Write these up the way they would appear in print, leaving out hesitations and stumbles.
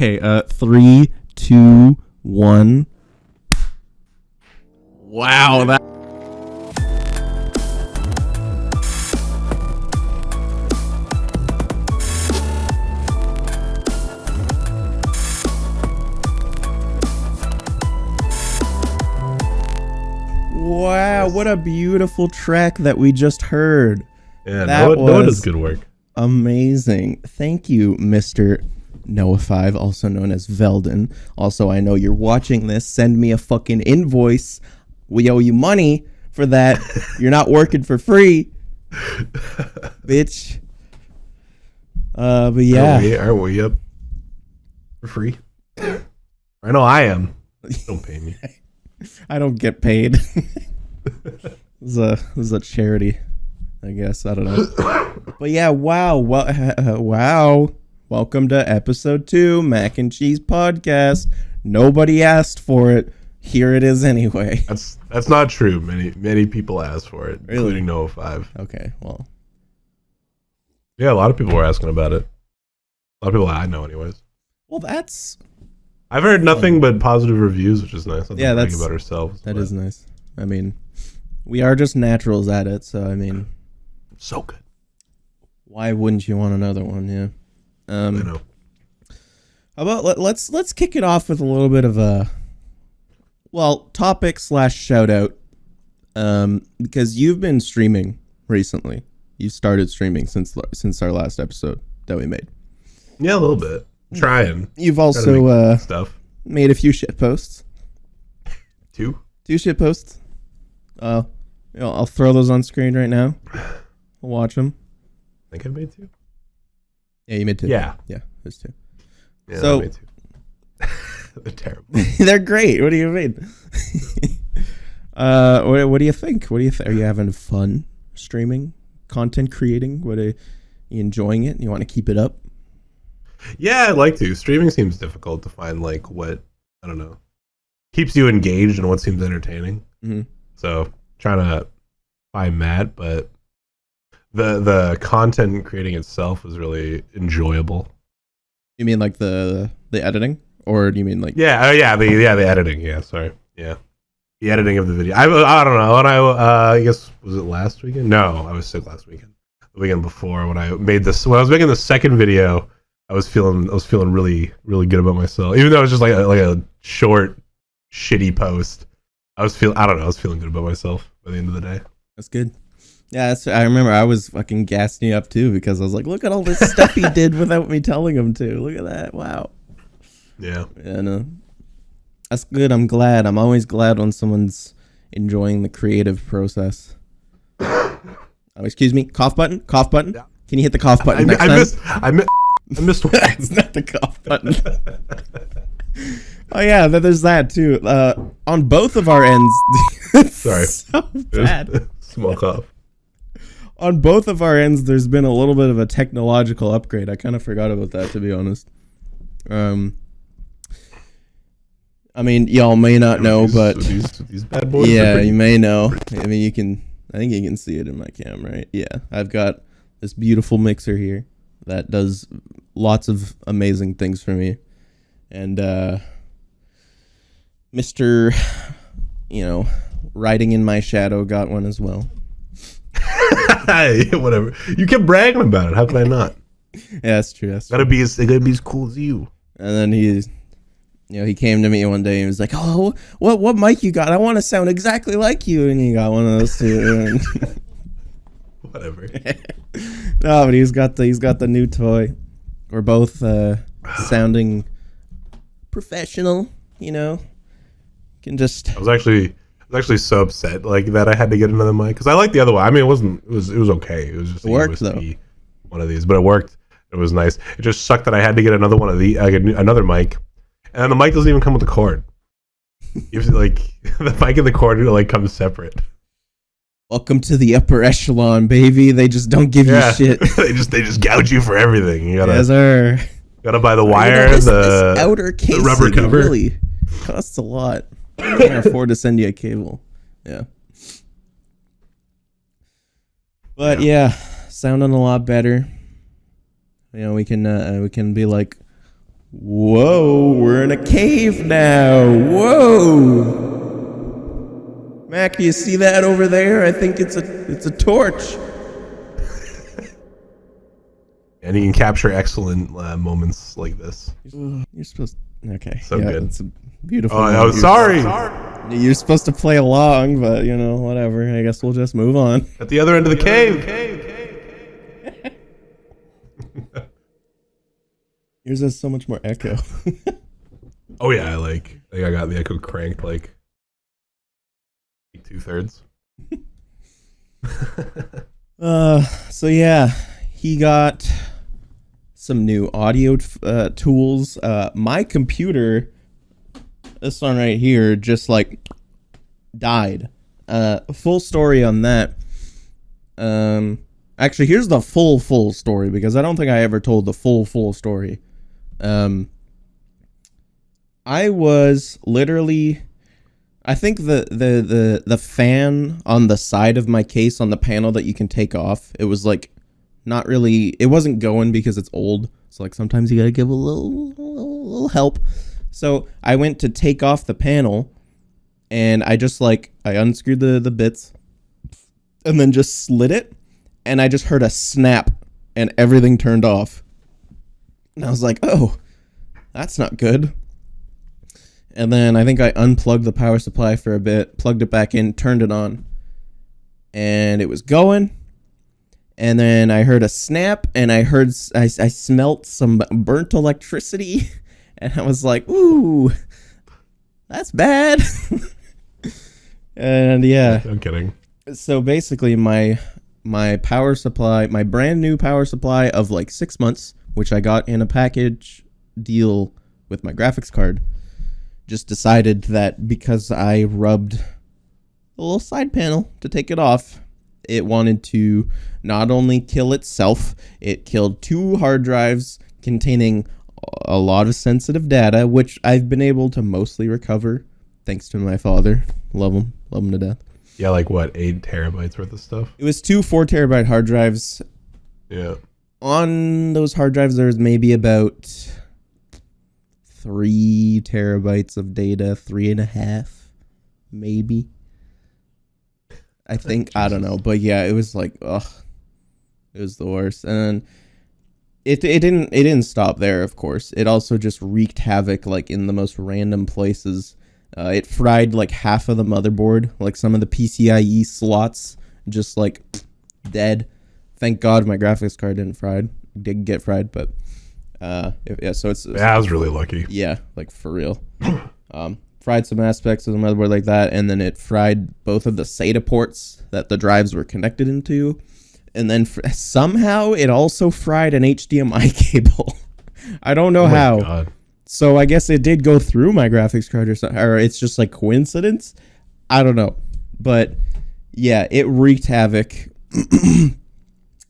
Okay, 3, 2, 1. Wow, that. Wow, what a beautiful track that we just heard. Yeah, that Noah does good work. Amazing. Thank you, Mr. Noah5, also known as Veldon. Also, I know you're watching this. Send me a fucking invoice. We owe you money for that. You're not working for free, bitch. But yeah. Are we up for free? I know I am. Don't pay me. I don't get paid. This is a charity, I guess. I don't know. But yeah, wow. Wow. Welcome to episode 2, Mack N Cheese podcast. Nobody asked for it. Here it is anyway. That's not true. Many people asked for it, really? Including Noah5. Okay, well. Yeah, a lot of people were asking about it. A lot of people I know anyways. Well, that's... I've heard nothing but positive reviews, which is nice. Yeah, that's about ourselves. That is nice. I mean, we are just naturals at it, so I mean, so good. Why wouldn't you want another one? Yeah. I know. How about let's kick it off with a little bit of a topic / shout out. Because you've been streaming recently. You started streaming since our last episode that we made. Yeah, a little bit. Trying. You've also stuff. Made a few shit posts. Two shit posts. I'll throw those on screen right now. We'll watch them. I think I made 2. Yeah, you made 2. Yeah, there's 2. Yeah, so I made 2. They're terrible. They're great. What do you mean? What do you think? Are you having fun streaming, content creating? Are you enjoying it? You want to keep it up? Yeah, I'd like to. Streaming seems difficult to find, like, what, I don't know, keeps you engaged and what seems entertaining. Mm-hmm. So, trying to find that, but the content creating itself is really enjoyable. You mean like the editing? Or do you mean like... the editing, sorry. Yeah. The editing of the video. I don't know, and I guess, was it last weekend? No, I was sick last weekend. The weekend before, when I was making the second video, I was feeling really, really good about myself. Even though it was just like a short, shitty post. I was feeling good about myself by the end of the day. That's good. Yeah, I remember I was fucking gassing you up too, because I was like, look at all this stuff he did without me telling him to. Look at that. Wow. Yeah. Yeah, no. That's good. I'm glad. I'm always glad when someone's enjoying the creative process. Oh, excuse me. Cough button? Cough button? Yeah. Can you hit the cough button next time? I missed one. That's not the cough button. Oh yeah, there's that too. On both of our ends. Sorry. So bad. Small cough. On both of our ends, there's been a little bit of a technological upgrade. I kind of forgot about that, to be honest. I mean, y'all may not know, but these bad boys. Yeah, you may know. I mean, I think you can see it in my cam, right? Yeah, I've got this beautiful mixer here that does lots of amazing things for me, and Mr. Riding in my shadow got one as well. Hey, whatever. You kept bragging about it. How could I not? Yeah, that's true. That's gotta be as cool as you. And then he came to me one day and was like, "Oh, what mic you got? I want to sound exactly like you." And he got one of those too. Whatever. No, but he's got the new toy. We're both sounding professional. Can just. I was actually so upset that I had to get another mic, because I like the other one. I mean, it was okay. It was just worked though. One of these, but it worked. It was nice. It just sucked that I had to get another one of another mic, and the mic doesn't even come with the cord. If the mic and the cord come separate. Welcome to the upper echelon, baby. They just don't give you shit. they just gouge you for everything. You gotta, yes, sir. Gotta buy the wire, this outer case, the rubber cover. Really costs a lot. I can't afford to send you a cable. Yeah. But yeah, sounding a lot better. We can be like, whoa. we're in a cave now. Whoa. Mac, do you see that over there? I think it's a torch. And you can capture excellent moments like this. You're supposed to... Okay. So good. It's a beautiful Oh, sorry. You're supposed to play along, but, whatever. I guess we'll just move on. At the other end of the cave. Yours has so much more echo. Oh, yeah. I think I got the echo cranked like 2/3. So yeah, he got some new audio tools. My computer, this one right here, just like died. Full story on that. Actually, here's the full story, because I don't think I ever told the full story. I was literally, I think the fan on the side of my case on the panel that you can take off, it was like not really, it wasn't going because it's old. So like sometimes you gotta give a little help. So I went to take off the panel, and I just I unscrewed the bits and then just slid it, and I just heard a snap and everything turned off. And I was like, oh, that's not good. And then I think I unplugged the power supply for a bit, plugged it back in, turned it on, and it was going. And then I heard a snap, and I smelt some burnt electricity, and I was like, ooh, that's bad. And yeah. I'm kidding. So basically my power supply, my brand new power supply of like 6 months, which I got in a package deal with my graphics card, just decided that because I rubbed a little side panel to take it off, it wanted to not only kill itself, it killed 2 hard drives containing a lot of sensitive data, which I've been able to mostly recover thanks to my father. Love him to death. Yeah, like what, 8 terabytes worth of stuff? It was 2 4 terabyte hard drives. Yeah. On those hard drives, there was maybe about 3 terabytes of data, 3.5, maybe. I think, I don't know, but yeah, it was like, ugh, it was the worst. And it didn't stop there, of course. It also just wreaked havoc like in the most random places. It fried like half of the motherboard, like some of the PCIe slots, just like dead. Thank God my graphics card didn't get fried, but yeah. So it's I was really lucky. Yeah, like for real. Fried some aspects of the motherboard like that, and then it fried both of the SATA ports that the drives were connected into, and then somehow it also fried an HDMI cable. I don't know how. God. So I guess it did go through my graphics card or something, or it's just like coincidence. I don't know, but yeah, it wreaked havoc.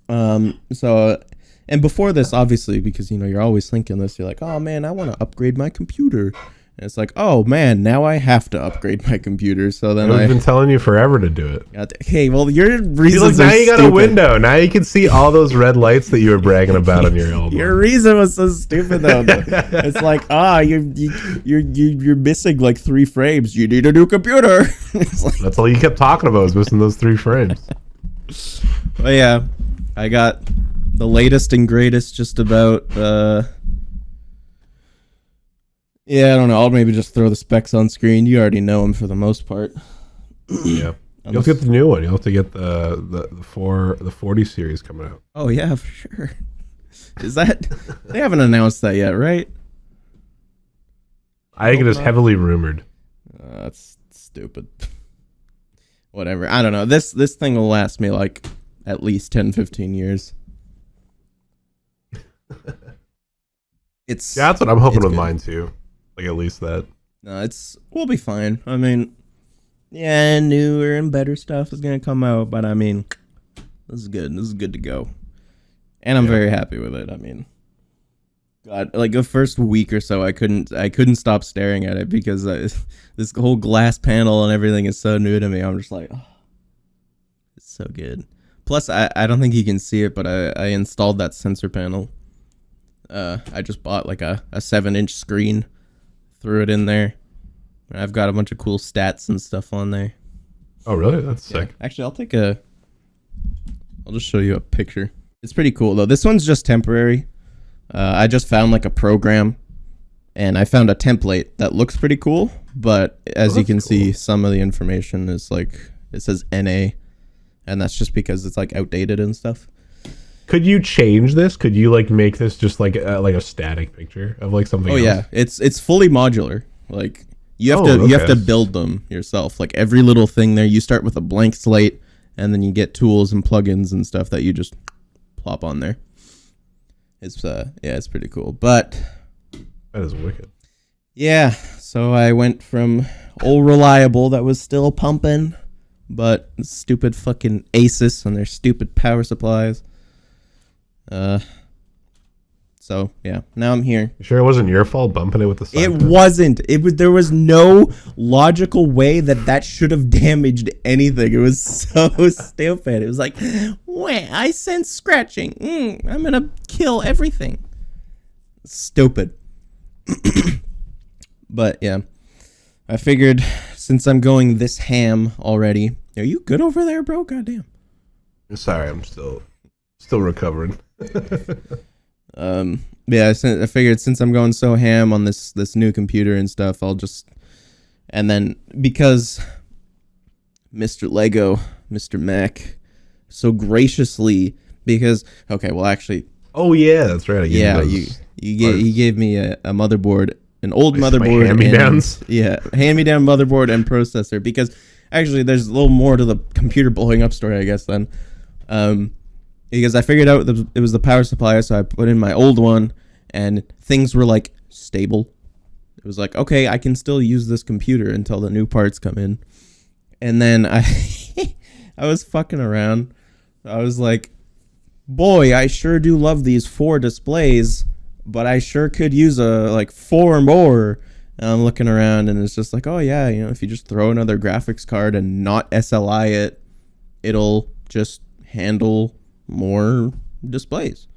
So, and before this, obviously, because you're always thinking this, you're like, oh man, I want to upgrade my computer. And it's like, oh man, now I have to upgrade my computer. So then I've been telling you forever to do it. Okay, well, your reasons now are you got stupid. a window. Now you can see all those red lights that you were bragging about on your elbow. Your reason was so stupid though. It's like, you're missing like 3 frames. You need a new computer. It's like, that's all you kept talking about, was missing those 3 frames. Well, yeah, I got the latest and greatest just about. Yeah, I don't know. I'll maybe just throw the specs on screen. You already know them for the most part. Yeah. You'll have to get the new one. You'll have to get the 40 series coming out. Oh yeah, for sure. Is that they haven't announced that yet, right? I think it is heavily rumored. That's stupid. Whatever. I don't know. This thing will last me like at least 10-15 years. Yeah, that's what I'm hoping with mine too. Like at least that. No, we'll be fine. I mean, yeah, newer and better stuff is gonna come out, but I mean, this is good. This is good to go, and I'm very happy with it. I mean, God, like the first week or so, I couldn't stop staring at it because this whole glass panel and everything is so new to me. I'm just like, oh, it's so good. Plus, I don't think you can see it, but I installed that sensor panel. I just bought like a 7-inch screen. threw it in there. I've got a bunch of cool stats and stuff on there. Oh, really? That's sick. Actually, I'll just show you a picture. It's pretty cool, though. This one's just temporary. I just found like a program, and I found a template that looks pretty cool. But as you can see, some of the information is like, it says NA, and that's just because it's like outdated and stuff. Could you change this? Could you like make this just like a static picture of like something? Oh else? Yeah, it's fully modular. Like you have to build them yourself. Like every little thing there, you start with a blank slate, and then you get tools and plugins and stuff that you just plop on there. It's pretty cool. But that is wicked. Yeah, so I went from old reliable that was still pumping, but stupid fucking Asus and their stupid power supplies. So yeah, now I'm here. You sure it wasn't your fault bumping it with the side? It wasn't. It was. There was no logical way that should have damaged anything. It was so stupid. It was like, wait, I sense scratching. I'm gonna kill everything. Stupid. But yeah, I figured since I'm going this ham already. Are you good over there, bro? Goddamn. Sorry, I'm still recovering. Yeah, I figured since I'm going so ham on this new computer and stuff, and then because Mr. Lego, Mr. Mack, so graciously, Oh yeah, that's right. He gave me a motherboard, an old motherboard, hand-me-downs. Hand-me-down motherboard and processor, because actually there's a little more to the computer blowing up story, I guess then. Because I figured out it was the power supply, so I put in my old one, and things were like stable. It was like, okay, I can still use this computer until the new parts come in. And then I was fucking around. I was like, boy, I sure do love these 4 displays, but I sure could use 4 more. And I'm looking around, and it's just like, oh yeah, if you just throw another graphics card and not SLI it, it'll just handle more displays.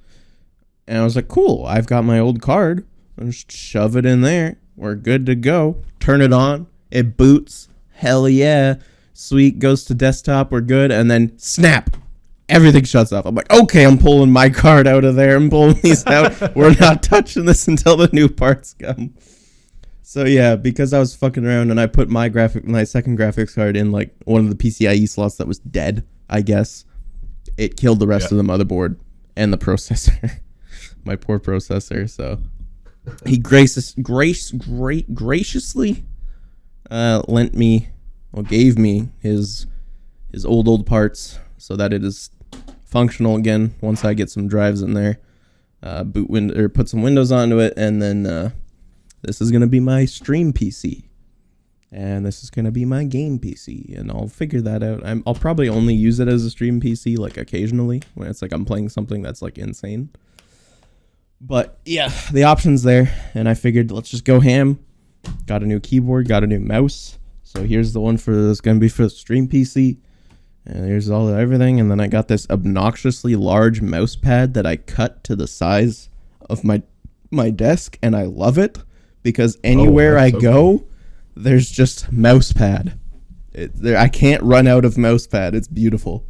And I was like, cool, I've got my old card. I'll just shove it in there. We're good to go. Turn it on. It boots. Hell yeah. Sweet. Goes to desktop. We're good. And then snap. Everything shuts off. I'm like, okay, I'm pulling my card out of there. I'm pulling these out. We're not touching this until the new parts come. So yeah, because I was fucking around and I put my second graphics card in like one of the PCIe slots that was dead, I guess. It killed the rest of the motherboard and the processor. My poor processor. So he graciously gave me his old parts so that it is functional again once I get some drives in there. Put some Windows onto it, and then this is gonna be my stream PC. And this is going to be my game PC, and I'll figure that out. I'll probably only use it as a stream PC, like, occasionally, when it's like I'm playing something that's, like, insane. But, yeah, the option's there, and I figured let's just go ham. Got a new keyboard, got a new mouse. So here's the one that's going to be for the stream PC. And here's everything, and then I got this obnoxiously large mouse pad that I cut to the size of my desk, and I love it, because anywhere I go... Cool. There's just mouse pad. I can't run out of mouse pad. It's beautiful.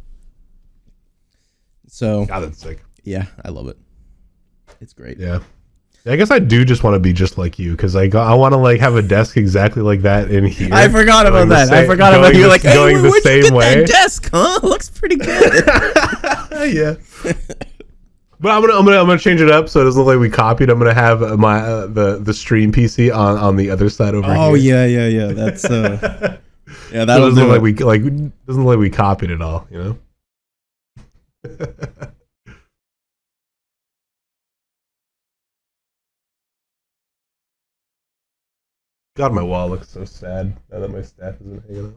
So, God, that's sick. Yeah, I love it. It's great. Yeah. I guess I do just want to be just like you, because I want to like have a desk exactly like that in here. I forgot about that. I forgot about you. Like, hey, going the same way. That desk, huh? Looks pretty good. Yeah. But I'm gonna change it up so it doesn't look like we copied. I'm gonna have my the stream PC on the other side over here. Oh yeah. That's yeah. That doesn't look like doesn't look like we copied it all. God, my wall looks so sad now that my staff isn't hanging out.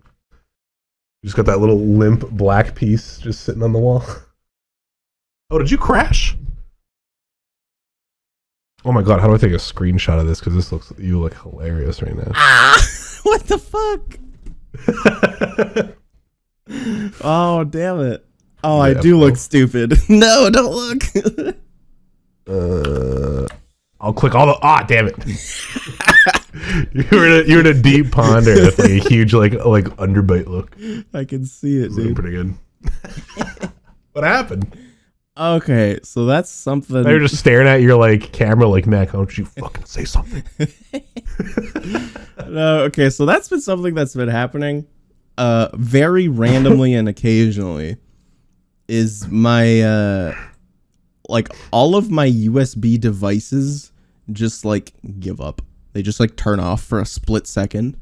Just got that little limp black piece just sitting on the wall. Oh, did you crash? Oh my god, how do I take a screenshot of this? Because you look hilarious right now. What the fuck? Oh, damn it. Oh, yeah, I do look stupid. No, don't look. I'll click all the... damn it. You're in a deep pond there with like a huge like underbite look. I can see it, Looking dude. pretty good. What happened? Okay, so that's something. They were just staring at your like camera, like, Mac, why don't you fucking say something? No, okay, so that's been something that's been happening, very randomly and occasionally. Is my like all of my USB devices just like give up. They just like turn off for a split second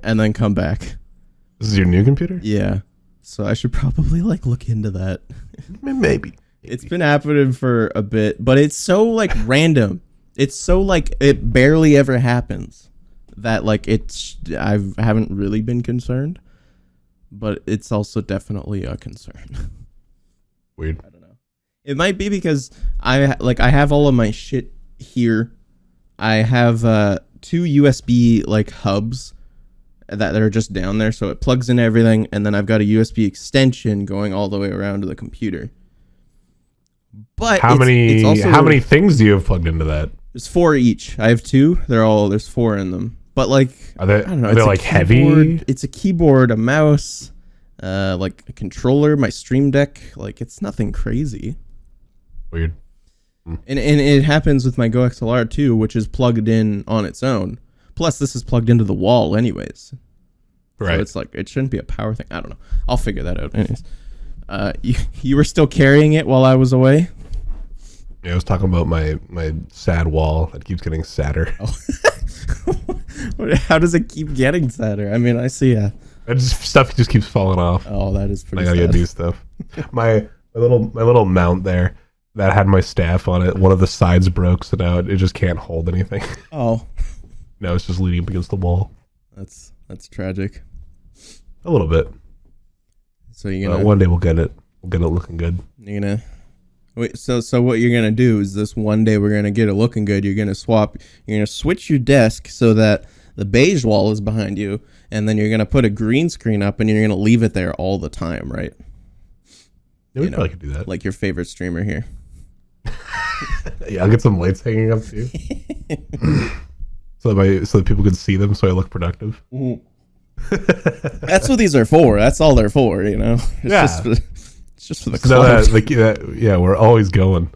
and then come back. This is your new computer? Yeah. So I should probably like look into that. Maybe. It's been happening for a bit, but it's so like random. It's so like it barely ever happens that like I haven't really been concerned, but it's also definitely a concern. Weird. I don't know. It might be because I have all of my shit here. I have 2 USB like hubs that are just down there, so it plugs into everything, and then I've got a USB extension going all the way around to the computer. But how many things do you have plugged into that? There's 4 each. I have 2. There's 4 in them. But like are they? I don't know. Are they like keyboard, heavy? It's a keyboard, a mouse, like a controller, my Stream Deck. Like it's nothing crazy. Weird. And it happens with my Go XLR too, which is plugged in on its own. Plus, this is plugged into the wall anyways. Right. So it's like it shouldn't be a power thing. I don't know. I'll figure that out. Anyways, you were still carrying it while I was away. Yeah, I was talking about my sad wall that keeps getting sadder. Oh. How does it keep getting sadder? I mean, I see. Stuff just keeps falling off. Oh, that is pretty. I gotta sad. get new stuff. My little mount there that had my staff on it. One of the sides broke, so now it just can't hold anything. Oh, Now it's just leaning up against the wall. that's tragic. A little bit. So you're gonna one day we'll get it. We'll get it looking good. you're gonna wait. So what you're gonna do is this one day we're gonna get it looking good. You're gonna switch your desk so that the beige wall is behind you, and then you're gonna put a green screen up, and you're gonna leave it there all the time, right? Yeah, we probably could do that. Like your favorite streamer here. Yeah, I'll get some lights hanging up too, so that people can see them, so I look productive. That's what these are for. That's all they're for, you know. It's just for the clout. Yeah, we're always going.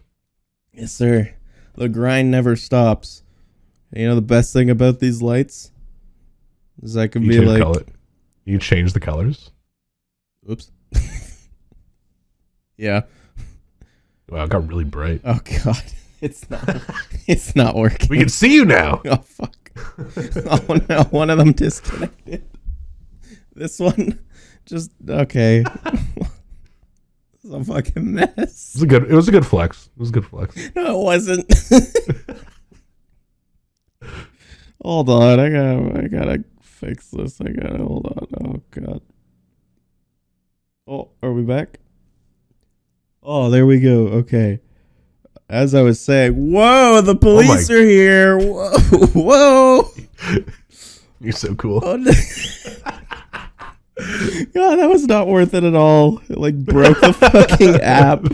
Yes, sir. The grind never stops. You know the best thing about these lights is I can be like, you change the colors. oops. Yeah. Wow, it got really bright. Oh god, it's not working. We can see you now. Oh fuck. Oh no, one of them disconnected. This one just okay. It's a fucking mess. It was a good flex. No, it wasn't. Hold on, I gotta fix this. Hold on. Oh god. Oh, are we back? Oh, there we go. Okay. As I was saying, whoa, the police are here. Whoa. You're so cool. Oh, no. God, that was not worth it at all. It like broke the fucking app.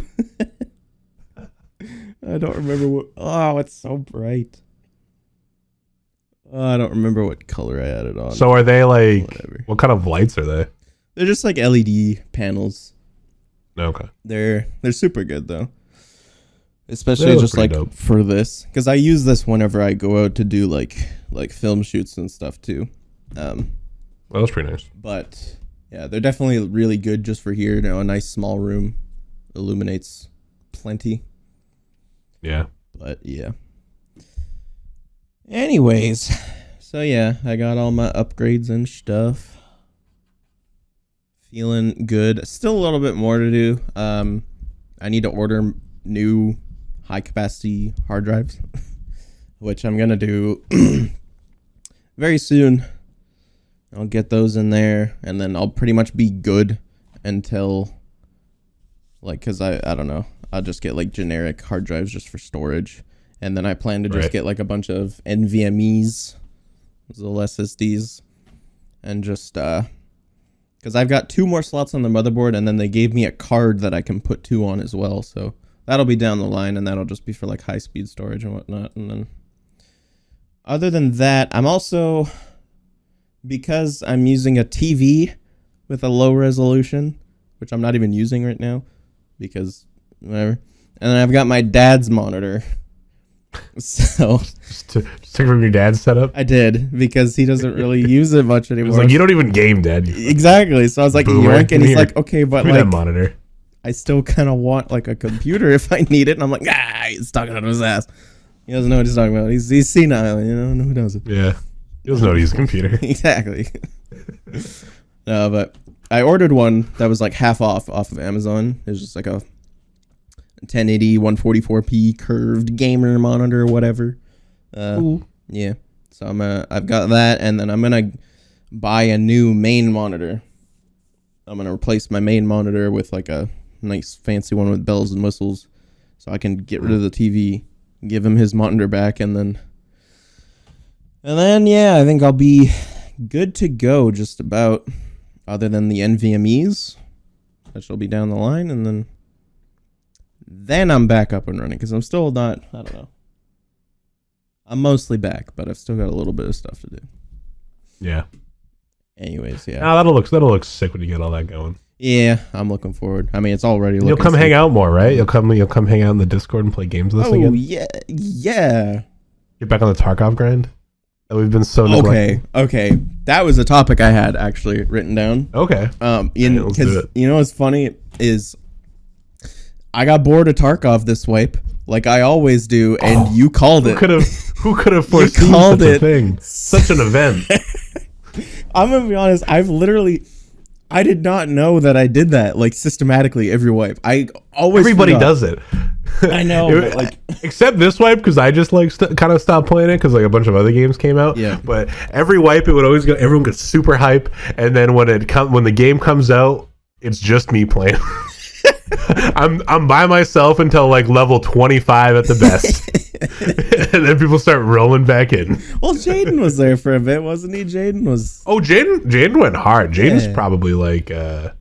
I don't remember what. Oh, it's so bright. I don't remember what color I added on. So are they like? Whatever. What kind of lights are they? They're just like LED panels. Okay. They're super good though. Especially just like dope for this, because I use this whenever I go out to do like film shoots and stuff too. Well, that's pretty nice. But yeah, they're definitely really good just for here. You know, a nice small room illuminates plenty. Yeah. But yeah. Anyways, so yeah, I got all my upgrades and stuff. Feeling good. Still a little bit more to do. I need to order new high capacity hard drives, which I'm gonna do very soon. I'll get those in there, and then I'll pretty much be good until like, cause I don't know, I'll just get like generic hard drives just for storage, and then I plan to just get like a bunch of NVMe's, those little SSDs, and just because I've got 2 more slots on the motherboard, and then they gave me a card that I can put 2 on as well, so that'll be down the line, and that'll just be for like high speed storage and whatnot, and then other than that, I'm also, because I'm using a TV with a low resolution, which I'm not even using right now because whatever. And then I've got my dad's monitor. So Just took from your dad's setup. I did, because he doesn't really use it much It anymore. was like, you don't even game, Dad. Exactly. So I was like, Boomer. yoink, and he's like, okay, but Give me like, that monitor. I still kind of want like a computer if I need it. And I'm like, he's talking out of his ass. He doesn't know what he's talking about. He's senile, you know, who doesn't? Yeah. He doesn't know how to use a computer. Exactly. No, but I ordered one that was like half off of Amazon. It was just like a 1080 144p curved gamer monitor or whatever. Yeah. So I've got that, and then I'm gonna buy a new main monitor. I'm gonna replace my main monitor with like a nice fancy one with bells and whistles, so I can get rid of the TV, give him his monitor back, and then yeah, I think I'll be good to go just about, other than the NVMEs, which will be down the line, and then I'm back up and running, because I'm still not, I don't know. I'm mostly back, but I've still got a little bit of stuff to do. Yeah. Anyways, yeah. That'll look sick when you get all that going. Yeah, I'm looking forward. I mean, it's already looking You'll come sick. hang out more, right? You'll come hang out in the Discord and play games with us again. Yeah. Get back on the Tarkov grind that we've been so neglecting. Okay. That was a topic I had actually written down. Okay. Because you know what's funny is I got bored of Tarkov this wipe, like I always do, and you called it. Who could have foreseen such a thing? Such an event. I'm gonna be honest. I did not know that I did that like systematically every wipe. I always Everybody forgot. does it. I know, but like, except this wipe, because I just like kind of stopped playing it because like a bunch of other games came out. Yeah. But every wipe, it would always go. Everyone gets super hype, and then when the game comes out, it's just me playing. I'm by myself until like level 25 at the best, and then people start rolling back in. Well, Jaden was there for a bit, wasn't he? Jaden was. Oh, Jaden went hard. Jaden's probably like I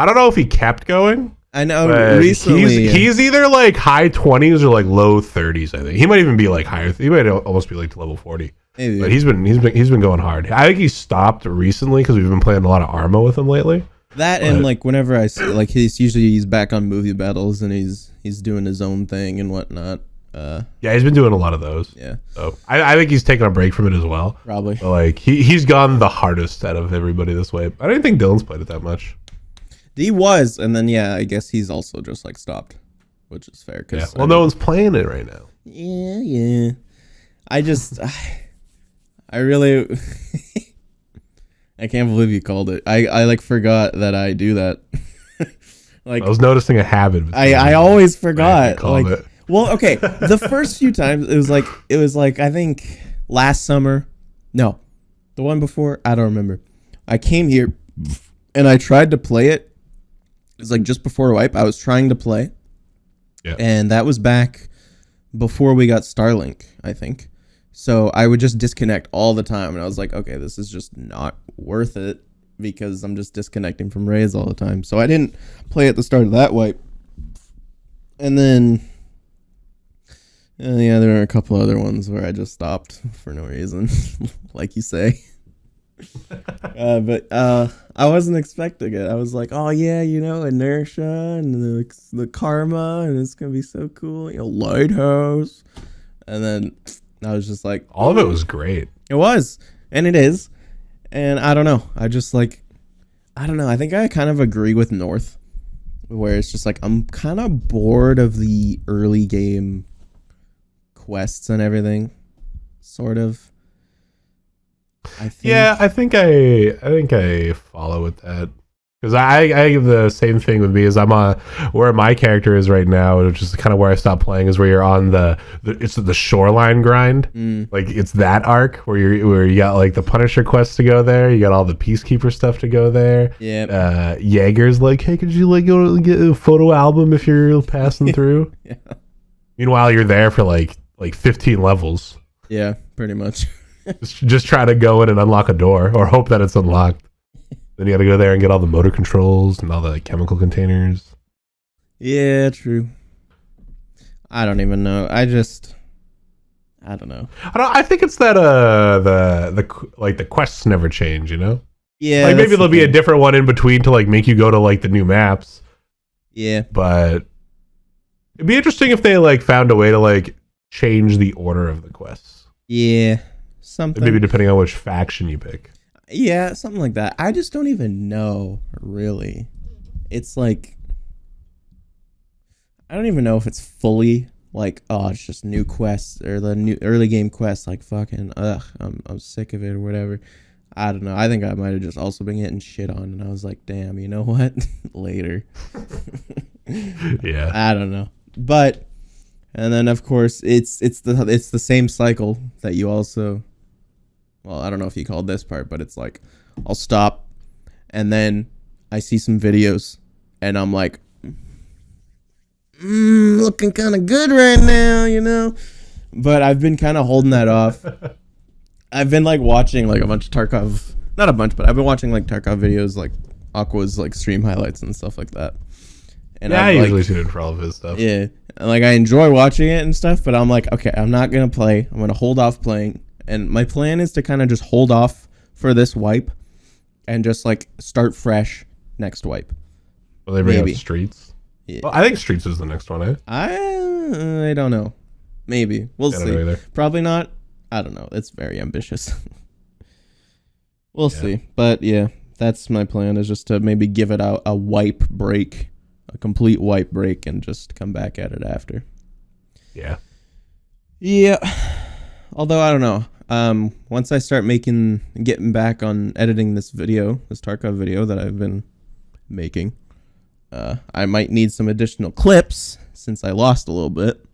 don't know if he kept going. I know. Recently, he's either like high 20s or like low 30s. I think he might even be like higher. He might almost be like to level 40. maybe. But he's been going hard. I think he stopped recently because we've been playing a lot of Arma with him lately. That and like whenever I see, like he's back on movie battles and he's doing his own thing and whatnot. Yeah, he's been doing a lot of those. Yeah. So I think he's taking a break from it as well. Probably. But like he's gone the hardest out of everybody this way. I don't think Dylan's played it that much. He was, and then yeah, I guess he's also just like stopped, which is fair. Yeah. Well, no one's playing it right now. Yeah. I really, I can't believe you called it. I like forgot that I do that. Like I was noticing a habit. I always forgot. Called like, it. well, okay, the first few times it was like I think last summer, no, the one before, I don't remember. I came here and I tried to play it. It's like just before wipe, I was trying to play. Yeah. And that was back before we got Starlink, I think. So I would just disconnect all the time. And I was like, okay, this is just not worth it because I'm just disconnecting from Rays all the time. So I didn't play at the start of that wipe. And then, yeah, there were a couple other ones where I just stopped for no reason, like you say. But I wasn't expecting it. I was like, oh yeah, you know, inertia and the karma, and it's gonna be so cool, you know, lighthouse. And then I was just like, all of it was great. It was, and it is. And I don't know. I don't know. I think I kind of agree with North, where it's just like I'm kind of bored of the early game quests and everything, sort of. I think I follow with that because I give the same thing with me as I'm on where my character is right now, which is kind of where I stopped playing, is where you're on it's the shoreline grind. Like it's that arc where you got like the Punisher quest to go there, you got all the Peacekeeper stuff to go there. Yeah. Jaeger's like, hey, could you like go get a photo album if you're passing through? Yeah. Meanwhile, you're there for like 15 levels. Yeah, pretty much. just try to go in and unlock a door or hope that it's unlocked. Then you got to go there and get all the motor controls and all the chemical containers. Yeah, true. I don't even know. I I don't know. I think it's that the quests never change, you know? Yeah. Like maybe there'll be a different one in between to like make you go to like the new maps. Yeah. But it'd be interesting if they like found a way to like change the order of the quests. Yeah. Something. Maybe depending on which faction you pick. Yeah, something like that. I just don't even know, really. It's like, I don't even know if it's fully like, oh, it's just new quests or the new early game quests. Like fucking, I'm sick of it or whatever. I don't know. I think I might have just also been getting shit on, and I was like, damn, you know what? Later. Yeah. I don't know, but and then of course it's the same cycle that you also. Well, I don't know if you called this part, but it's like, I'll stop, and then I see some videos, and I'm like, looking kind of good right now, you know? But I've been kind of holding that off. I've been, like, watching, like, a bunch of Tarkov, not a bunch, but I've been watching, like, Tarkov videos, like, Aqua's, like, stream highlights and stuff like that. And yeah, I like, usually tune in for all of his stuff. Yeah, and, like, I enjoy watching it and stuff, but I'm like, okay, I'm not going to play. I'm going to hold off playing. And my plan is to kind of just hold off for this wipe and just like start fresh next wipe. Will they bring out Streets? Yeah. Well, I think Streets is the next one, eh? I don't know. Maybe. We'll see. Probably not. I don't know. It's very ambitious. We'll see. But yeah, that's my plan, is just to maybe give it a wipe break, a complete wipe break, and just come back at it after. Yeah. Yeah. Although I don't know. Once I start getting back on editing this Tarkov video that I've been making, I might need some additional clips since I lost a little bit.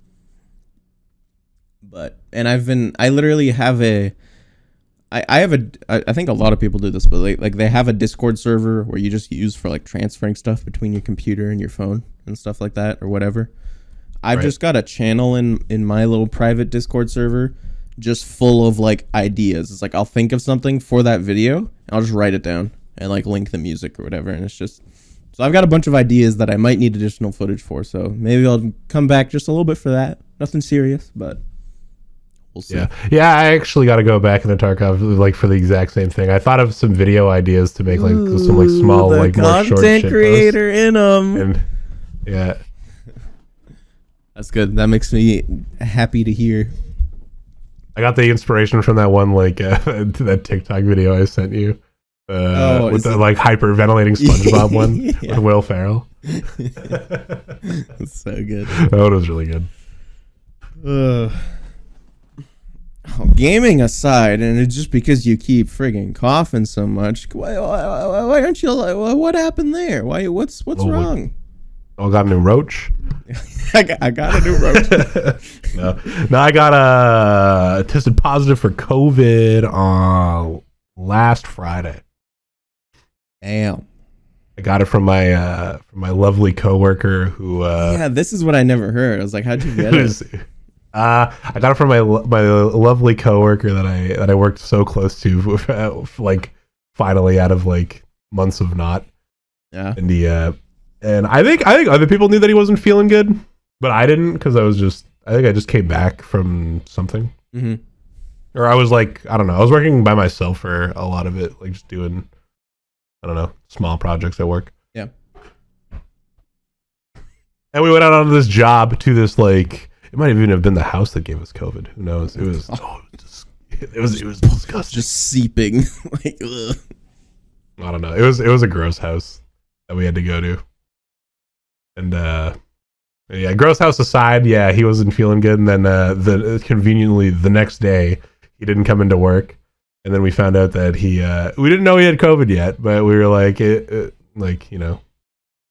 I literally have I think a lot of people do this, but like they have a Discord server where you just use for like transferring stuff between your computer and your phone and stuff like that or whatever. I've just got a channel in my little private Discord server just full of like ideas. It's like I'll think of something for that video and I'll just write it down and like link the music or whatever, and it's just, so I've got a bunch of ideas that I might need additional footage for, so maybe I'll come back just a little bit for that. Nothing serious, but we'll see. Yeah, I actually got to go back into Tarkov like for the exact same thing. I thought of some video ideas to make like some like small like more short content creator in them. And yeah, that's good. That makes me happy to hear. I got the inspiration from that one like that TikTok video I sent you with the like hyperventilating SpongeBob one with Will Ferrell. That's so good. Oh, it was really good. Gaming aside, and it's just because you keep friggin' coughing so much, why aren't you? What happened there? What's wrong? I got a new roach. I got a new roach. No, I got tested positive for COVID on last Friday. Damn. I got it from my lovely coworker who. Yeah, this is what I never heard. I was like, how'd you get it? I got it from my lovely coworker that I worked so close to, like finally out of like months of not. Yeah. And I think other people knew that he wasn't feeling good, but I didn't, because I think I just came back from something. Mm-hmm. Or I was like, I don't know, I was working by myself for a lot of it, like just doing, I don't know, small projects at work. Yeah. And we went out on this job to this like, it might even have been the house that gave us COVID. Who knows? It was it was disgusting. Just seeping. Like, ugh. I don't know. It was a gross house that we had to go to. And yeah, gross house aside, yeah, he wasn't feeling good. And then conveniently the next day he didn't come into work. And then we found out that we didn't know he had COVID yet, but we were like, like, you know,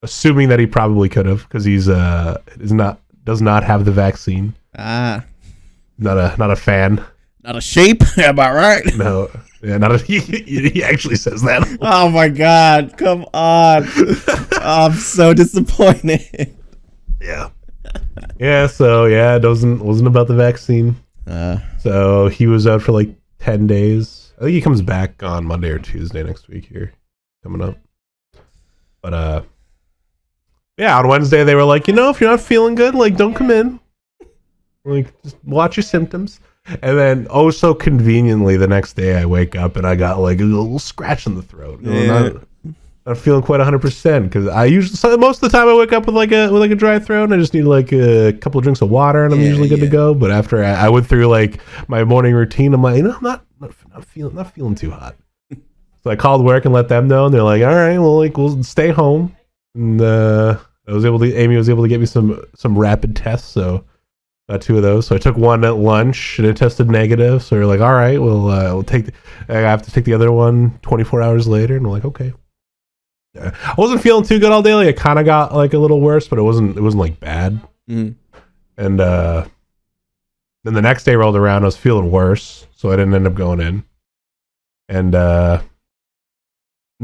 assuming that he probably could have, because does not have the vaccine. Not a fan. Not a sheep. Am I right? No. Yeah, he actually says that. Oh my God! Come on! I'm so disappointed. Yeah. Yeah. So yeah, it wasn't about the vaccine. So he was out for like 10 days. I think he comes back on Monday or Tuesday next week here, coming up. But yeah, on Wednesday they were like, you know, if you're not feeling good, like don't come in. Like just watch your symptoms. And then, oh, so conveniently, the next day I wake up and I got like a little scratch in the throat. You know, not feeling quite 100% because I usually most of the time I wake up with like a dry throat and I just need like a couple of drinks of water and I'm usually good to go. But after I went through like my morning routine, I'm like, you know, I'm not feeling too hot. So I called work and let them know, and they're like, all right, well, like we'll stay home. And Amy was able to get me some rapid tests, so got 2 of those. So I took one at lunch and it tested negative. So we're like, all right, we'll take. I have to take the other one 24 hours later, and we're like, okay. I wasn't feeling too good all day. Like it kind of got like a little worse, but it wasn't like bad. And then the next day rolled around, I was feeling worse, so I didn't end up going in. And the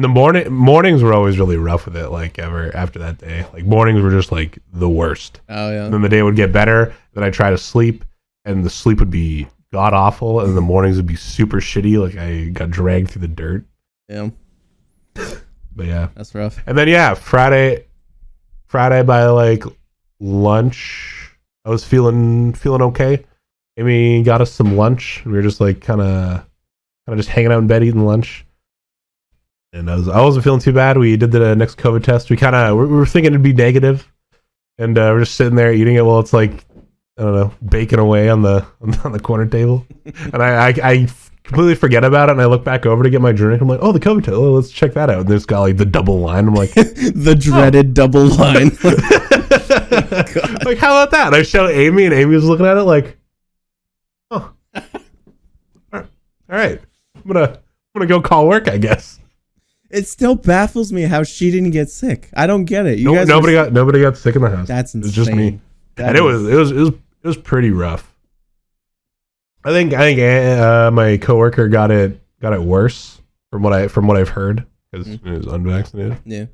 mornings were always really rough with it. Like ever after that day, like mornings were just like the worst. Oh yeah. And then the day would get better. Then I try to sleep, and the sleep would be god awful, and the mornings would be super shitty. Like I got dragged through the dirt. Yeah. But yeah, that's rough. And then Friday by like lunch, I was feeling okay. Amy got us some lunch. We were just like kind of just hanging out in bed eating lunch. And I wasn't feeling too bad. We did the next COVID test. We were thinking it'd be negative, and we're just sitting there eating it while it's like, I don't know, baking away on the corner table. And I completely forget about it, and I look back over to get my drink. I'm like, oh, the COVID test. Oh, let's check that out. And there's got like the double line. I'm like, the dreaded double line. Like, how about that? And I show Amy, and Amy was looking at it like, oh, all right. I'm gonna go call work, I guess. It still baffles me how she didn't get sick. I don't get it. Nobody got sick in the house. That's insane. It was just me, and it was pretty rough. I think my coworker got it worse from what I've heard because he was unvaccinated. Yeah.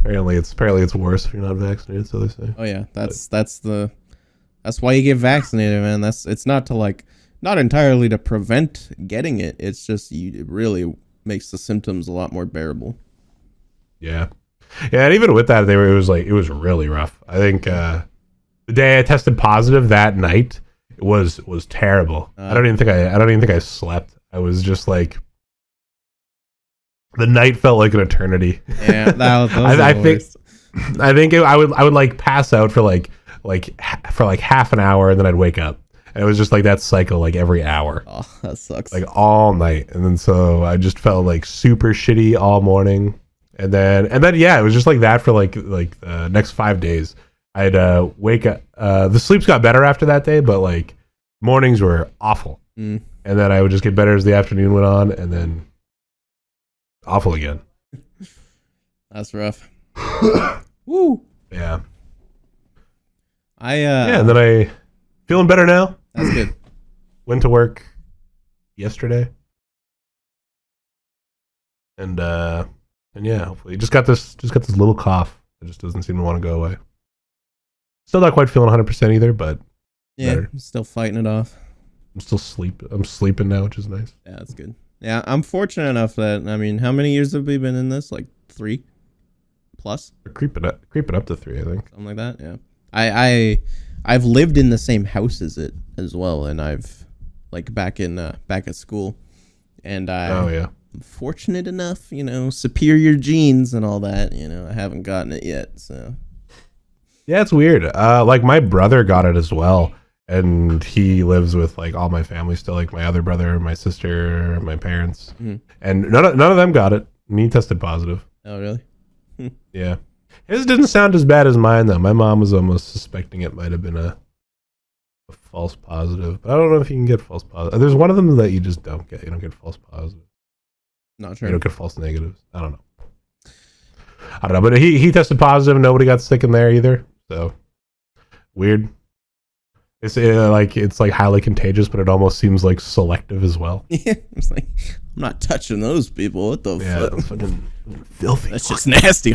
Apparently it's worse if you're not vaccinated. So they say. Oh yeah, that's why you get vaccinated, man. It's not entirely to prevent getting it. It's just it really makes the symptoms a lot more bearable. Yeah, and even with that, it was really rough. I think the day I tested positive that night was terrible. I don't even think I slept. I was just like, the night felt like an eternity. Yeah, that was I think I would like pass out for like half an hour, and then I'd wake up. And it was just like that cycle, like every hour. Oh, that sucks. Like all night. And then so I just felt like super shitty all morning. And then yeah, it was just like that for like the next 5 days. I'd wake up. The sleeps got better after that day, but like mornings were awful. And then I would just get better as the afternoon went on, and then awful again. That's rough. Woo. Yeah. And then I feeling better now. That's good. Went to work yesterday. And yeah, hopefully just got this little cough. It just doesn't seem to want to go away. Still not quite feeling 100% either, but yeah, better. I'm still fighting it off. I'm sleeping now, which is nice. Yeah, that's good. Yeah, I'm fortunate enough that, I mean, how many years have we been in this? Like 3 plus? We're creeping up to 3, I think. Something like that, yeah. I've lived in the same house as it as well, and I've like back at school, and I'm fortunate enough, superior genes and all that, I haven't gotten it yet, so. Yeah, it's weird. Like my brother got it as well, and he lives with like all my family still, like my other brother, my sister, my parents, and none of them got it. And he tested positive. Oh, really? Yeah. His didn't sound as bad as mine, though. My mom was almost suspecting it might have been a false positive. But I don't know if you can get false positive. There's one of them that you just don't get. You don't get false positive. Not sure. You don't get false negatives. I don't know. But he tested positive. Nobody got sick in there either. So weird. It's like highly contagious, but it almost seems like selective as well. Yeah, it's like, I'm not touching those people. What the fuck? That's fucking filthy. That's just nasty.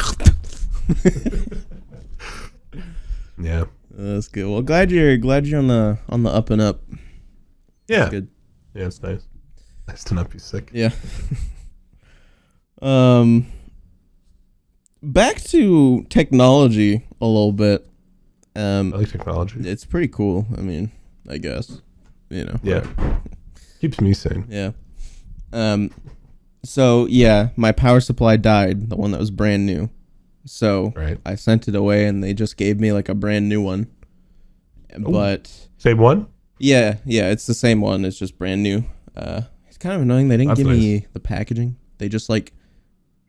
Yeah, that's good. Well, glad you're on the up and up. Yeah, that's good. Yeah, it's nice. Nice to not be sick. Yeah. Back to technology a little bit. I like technology. It's pretty cool. I mean, I guess Yeah. whatever. Keeps me sane. Yeah. So yeah, my power supply died, the one that was brand new. So Right. I sent it away, and they just gave me like a brand new one. Ooh. But Same one? yeah, it's the same one. It's just brand new. It's kind of annoying. They didn't That's give nice. me the packaging. They just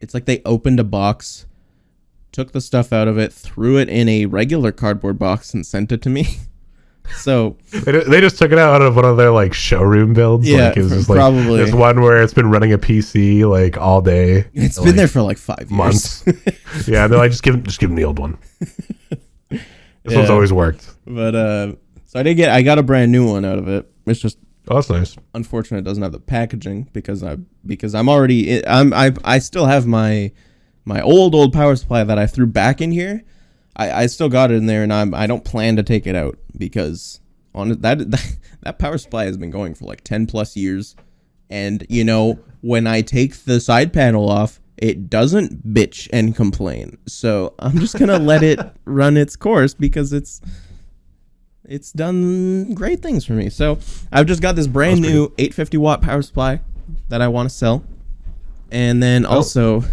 it's like they opened a box, took the stuff out of it, threw it in a regular cardboard box, and sent it to me. So They just took it out of one of their like showroom builds. Yeah, like, it was just probably. There's one where it's been running a PC like all day. it's for, been like, there for like 5 years. months. Yeah, they're like, just give them the old one. This one's Yeah. always worked. But so I got a brand new one out of it. It's just Oh, that's nice. unfortunate it doesn't have the packaging because I'm already I still have my old power supply that I threw back in here. I still got it in there, and I don't plan to take it out because on that power supply has been going for like 10 plus years, and when I take the side panel off, it doesn't bitch and complain. So I'm just gonna let it run its course because it's done great things for me. So I've just got this brand new 850 watt power supply that I want to sell. And then also,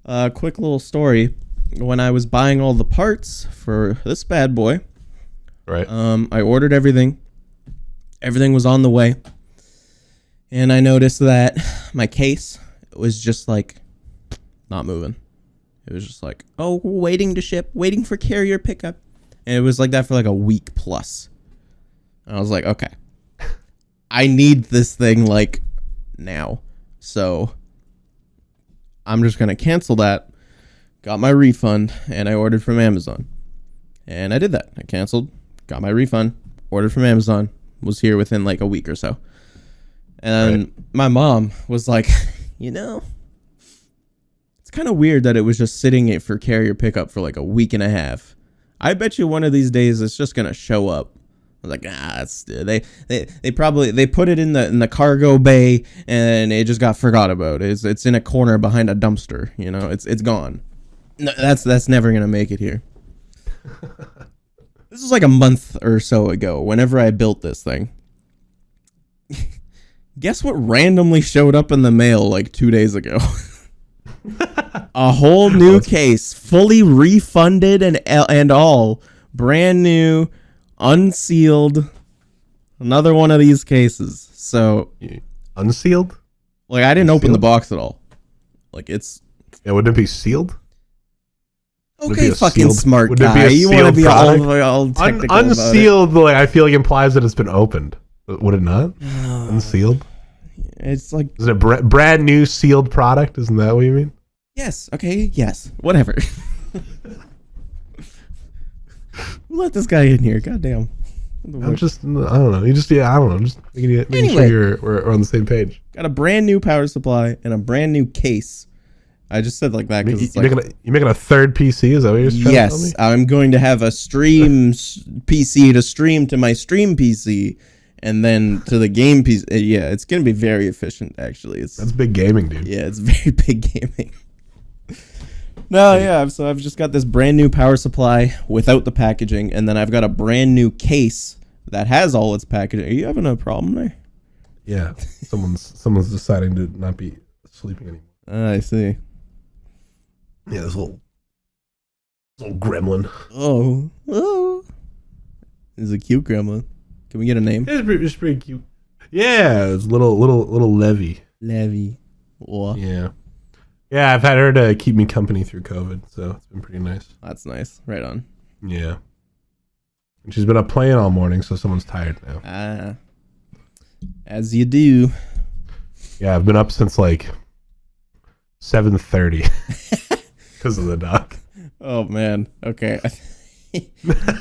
a quick little story. When I was buying all the parts for this bad boy, Right. I ordered everything. Everything was on the way. And I noticed that my case was just like not moving. It was just like, oh, waiting to ship, waiting for carrier pickup. And it was like that for like a week plus. And I was like, okay, I need this thing like now. So I'm just going to cancel that. Got my refund, and I ordered from Amazon. And I did that. I canceled, got my refund, ordered from Amazon, was here within like a week or so. And my mom was like, it's kind of weird that it was just sitting for carrier pickup for like a week and a half. I bet you one of these days it's just gonna show up. I was like, they put it in the cargo bay and it just got forgot about. It's in a corner behind a dumpster. It's gone. No, that's never gonna make it here. This was like a month or so ago. Whenever I built this thing, guess what randomly showed up in the mail like 2 days ago? A whole new case, fully refunded and all, brand new, unsealed. Another one of these cases. So Unsealed? like I didn't open the box at all. Like it's Wouldn't it be sealed? okay, fucking smart would it be guy. a You want to sealed be product? all technical Unsealed, like, I feel like implies that it's been opened. Would it not? Unsealed? It's like Is it a brand new sealed product? Isn't that what you mean? yes, okay, yes, whatever. Let this guy in here. Goddamn. I'm just, I don't know. I don't know. Just making Anyway. sure we're on the same page. Got a brand new power supply and a brand new case. I just said like that because it's You're like making a third PC? Is that what you're trying to tell me? yes, I'm going to have a stream PC to stream to my stream PC, and then to the game PC. Yeah, it's gonna be very efficient. Actually, That's big gaming, dude. yeah, it's very big gaming. No, yeah. So I've just got this brand new power supply without the packaging, and then I've got a brand new case that has all its packaging. Are you having a problem there? Yeah. Someone's deciding to not be sleeping anymore. I see. Yeah, this little gremlin. Oh, this is a cute gremlin. Can we get a name? It's pretty cute. Yeah, it's little Levy. Levy. Oh, Yeah. Yeah, I've had her to keep me company through COVID, so it's been pretty nice. that's nice. Right on. Yeah. And she's been up playing all morning, so someone's tired now. Ah, as you do. Yeah, I've been up since like 7:30 because of the dog. Oh man. Okay.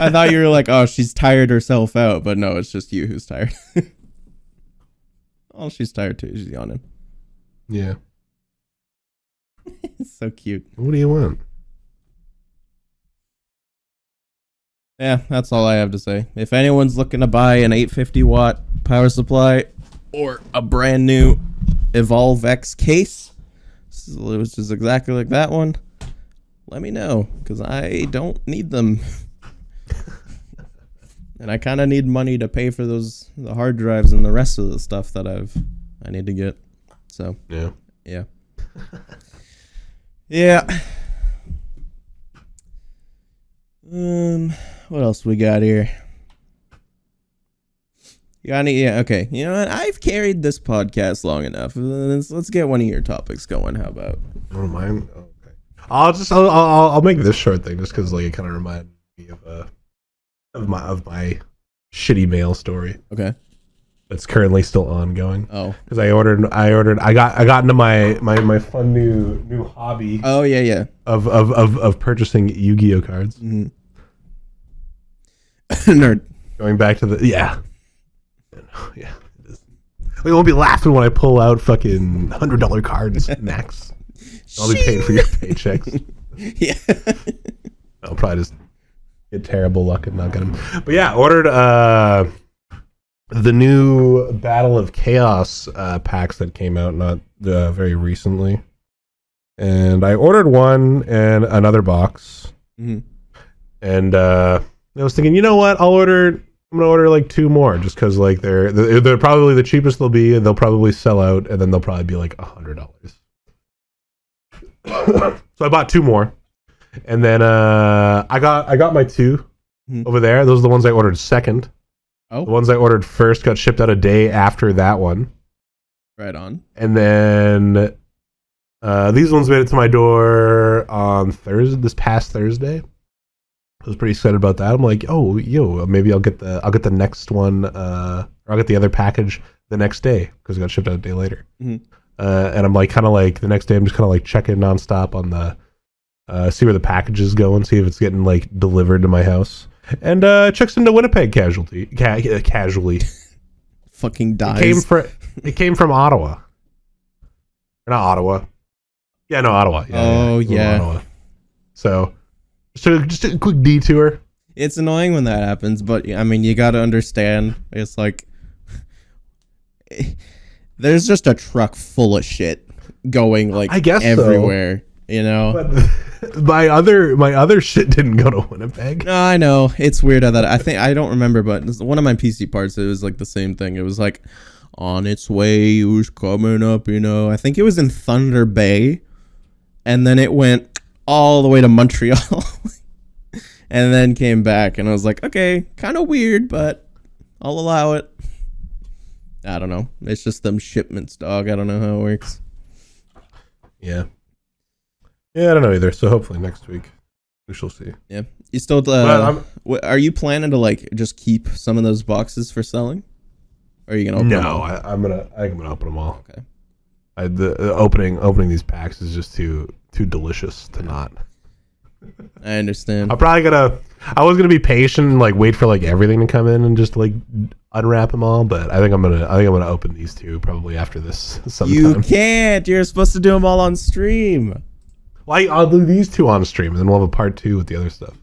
I thought you were like, oh, she's tired herself out, but no, it's just you who's tired. Oh, she's tired too. She's yawning. Yeah. It's so cute. What do you want? Yeah, that's all I have to say. If anyone's looking to buy an 850 watt power supply or a brand new Evolve X case, which is exactly like that one, let me know, because I don't need them. And I kind of need money to pay for the hard drives and the rest of the stuff that I need to get. So Yeah. Yeah. What else we got here? You got any? Yeah, okay. You know what? I've carried this podcast long enough. Let's get one of your topics going. How about? Oh, mine. Oh, okay. I'll make this short thing just because like it kind of reminded me of my shitty mail story. Okay. That's currently still ongoing. Oh. Because I got into my fun new hobby. Oh yeah. Of purchasing Yu-Gi-Oh cards. Mm-hmm. Nerd. Going back to the yeah. We won't be laughing when I pull out fucking $100 cards, Max. I'll be paying for your paychecks. Yeah. I'll probably just get terrible luck and not get them. But yeah, ordered the new Battle of Chaos packs that came out not very recently. And I ordered one and another box. Mm-hmm. And I was thinking, you know what? I'm gonna order like 2 more just because like they're probably the cheapest they'll be, and they'll probably sell out, and then they'll probably be like $100. So I bought 2 more, and then I got my 2 over there. Those are the ones I ordered second. Oh, the ones I ordered first got shipped out a day after that one. Right on. And then these ones made it to my door on this past Thursday. I was pretty excited about that. I'm like, oh, maybe I'll get the next one, or I'll get the other package the next day because it got shipped out a day later. Mm-hmm. And I'm like, kind of like the next day, I'm just kind of like checking nonstop on the, see where the package is going, see if it's getting like delivered to my house. And checks into Winnipeg casually. Fucking dies. It came from Ottawa. Or not Ottawa. Yeah, no, Ottawa. Yeah, Ottawa. So just a quick detour. It's annoying when that happens, but I mean, you got to understand. It's like there's just a truck full of shit going like I guess everywhere, you know. But my other shit didn't go to Winnipeg. No, I know it's weird that I don't remember, but one of my PC parts, it was like the same thing. It was like on its way, it was coming up, you know. I think it was in Thunder Bay, and then it went all the way to Montreal and then came back, and I was like, okay, kind of weird, but I'll allow it. I don't know. It's just them shipments, dog. I don't know how it works. Yeah, I don't know either. So hopefully next week we shall see. Yeah, you still are you planning to like just keep some of those boxes for selling? Or are you gonna open them all? I'm gonna open them all. Okay. The opening these packs is just too delicious to not. I understand. I was gonna be patient and like wait for like everything to come in and just like unwrap them all, but I think I'm gonna open these 2 probably after this sometime. You can't. You're supposed to do them all on stream. Well, I'll do these 2 on stream, and then we'll have a part 2 with the other stuff.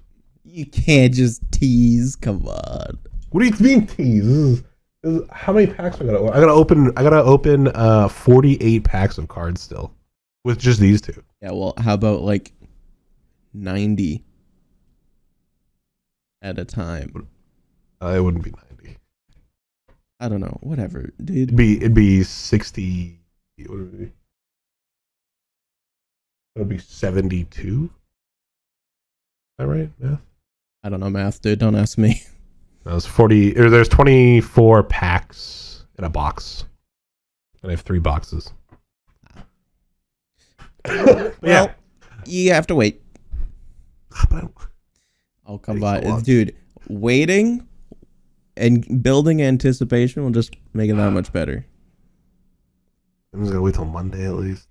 You can't just tease. Come on. What do you mean tease? This is how many packs I gotta open 48 packs of cards still with just these 2. Yeah. Well, how about like 90 at a time? It wouldn't be 90. I don't know. Whatever, dude. It'd be 60. What would it be? It would be 72. Is that right? Yeah. I don't know math, dude. Don't ask me. That was 40. There's 24 packs in a box, and I have 3 boxes. Well, you have to wait. I'll come by, dude. Waiting and building anticipation will just make it that much better. I'm just gonna wait till Monday at least.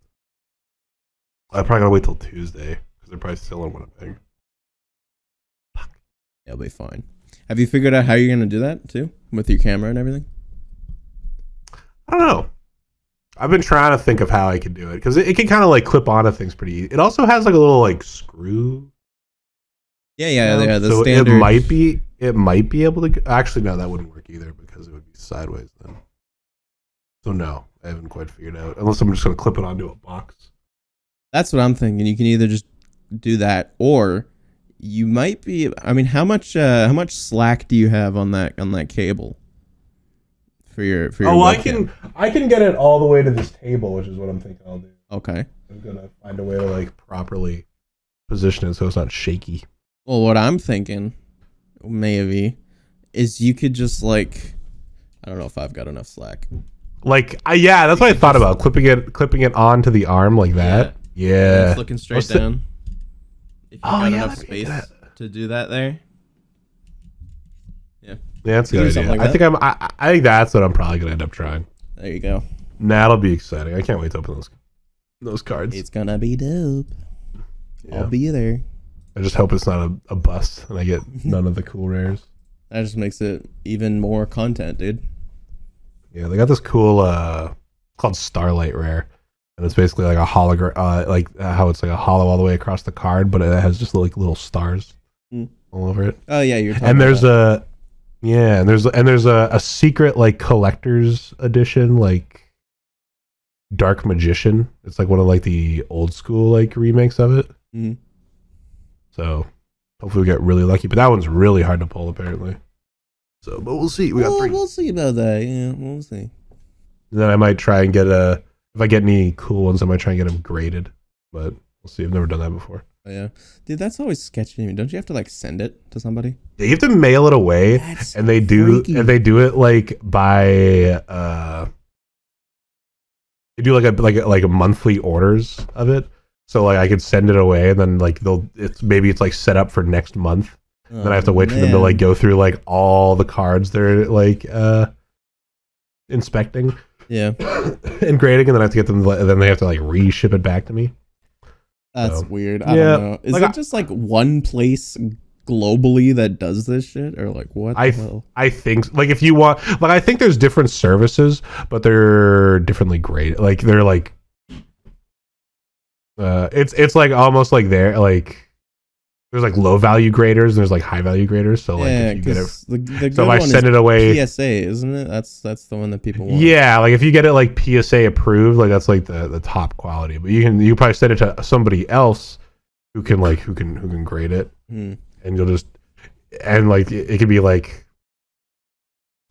I probably gotta wait till Tuesday because they're probably still in Winnipeg. It'll be fine. Have you figured out how you're gonna do that too, with your camera and everything? I don't know. I've been trying to think of how I could do it because it can kind of like clip onto things pretty easy. It also has like a little like screw. Yeah. The so standard. it might be able to. Actually, no, that wouldn't work either because it would be sideways then. So no, I haven't quite figured out. Unless I'm just gonna clip it onto a box. That's what I'm thinking. You can either just do that, or you might be. I mean, how much slack do you have on that cable for your webcam? I can get it all the way to this table, which is what I'm thinking I'll do. Okay. I'm gonna find a way to like properly position it so it's not shaky. Well, what I'm thinking, maybe, is you could just like, I don't know if I've got enough slack. Like, yeah, that's what I thought about clipping it onto the arm like that. Yeah. Just looking straight down. If you got enough space to do that there. Yeah. Yeah, that's a good idea. Like I think that's what I'm probably gonna end up trying. There you go. That'll be exciting. I can't wait to open those cards. It's gonna be dope. Yeah. I'll be there. I just hope it's not a bust and I get none of the cool rares. That just makes it even more content, dude. Yeah, they got this cool called Starlight Rare. And it's basically like a hologram, how it's like a hollow all the way across the card, but it has just like little stars all over it. Oh yeah, you're talking and there's about there's a secret like collector's edition, like Dark Magician. It's like one of like the old school like remakes of it. Mm-hmm. So hopefully we get really lucky, but that one's really hard to pull apparently. So, but we'll see. We got 3. We'll see about that. Yeah, we'll see. And then I might try and get if I get any cool ones, I might try and get them graded. But we'll see. I've never done that before. Oh, yeah, dude, that's always sketchy to me. Don't you have to like send it to somebody? Yeah, you have to mail it away, That's and they do it like by they do like a monthly orders of it. So like I could send it away, and then like it's like set up for next month. Then I have to wait for them to like go through like all the cards they're like inspecting. Yeah. And grading, and then I have to get them. Then they have to like reship it back to me. That's weird. I don't know. Is it just like one place globally that does this shit, or like what? I think like if you want, like I think there's different services, but they're differently graded. Like they're like, it's like almost like they're like. There's like low value graders and there's like high value graders. So like if you get it, so if I send it away, PSA, isn't it? That's the one that people want. Yeah, like if you get it like PSA approved, like that's like the top quality. But you probably send it to somebody else who can grade it, and you'll just like it could be like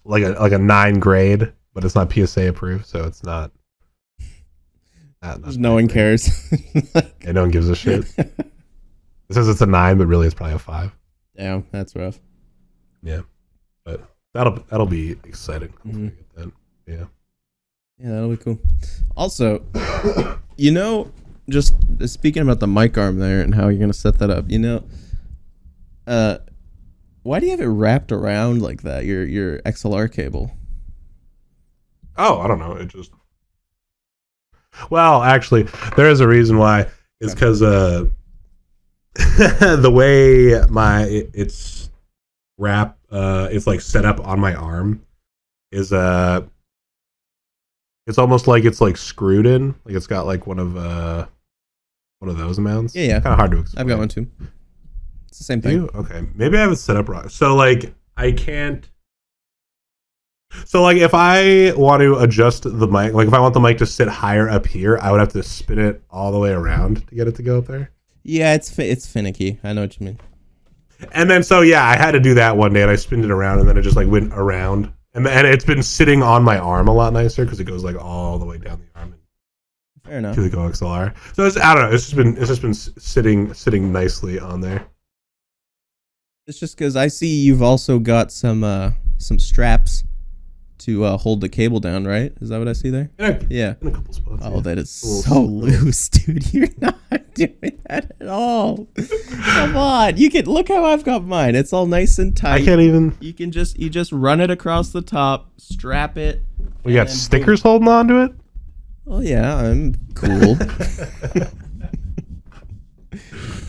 a 9 grade, but it's not PSA approved, so it's not. No one cares. And no one gives a shit. It says it's a 9, but really it's probably a 5. Damn, that's rough. Yeah, but that'll be exciting. Mm-hmm. Get that. Yeah, that'll be cool. Also, just speaking about the mic arm there and how you're gonna set that up, why do you have it wrapped around like that? Your XLR cable. Oh, I don't know. It just. Well, actually, there is a reason why. It's because the way it's wrap it's like set up on my arm is it's almost like it's like screwed in, like it's got like one of those mounts. Yeah, kind of hard to explain. I've got one too. It's the same thing. Okay, maybe I have it set up wrong. So like I can't. So like if I want to adjust the mic, like if I want the mic to sit higher up here, I would have to spin it all the way around to get it to go up there. Yeah, it's finicky. I know what you mean. And then I had to do that one day, and I spinned it around, and then it just like went around, and it's been sitting on my arm a lot nicer because it goes like all the way down the arm. Fair enough. To the Go XLR. So I don't know. It's just been sitting nicely on there. It's just because I see you've also got some straps to hold the cable down, right? Is that what I see there? Yeah. In a couple spots. Oh, that is so loose, dude. You're not doing that at all. Come on. You can look how I've got mine. It's all nice and tight. I can't even. You just run it across the top, strap it. We got stickers holding on to it? Oh yeah, I'm cool.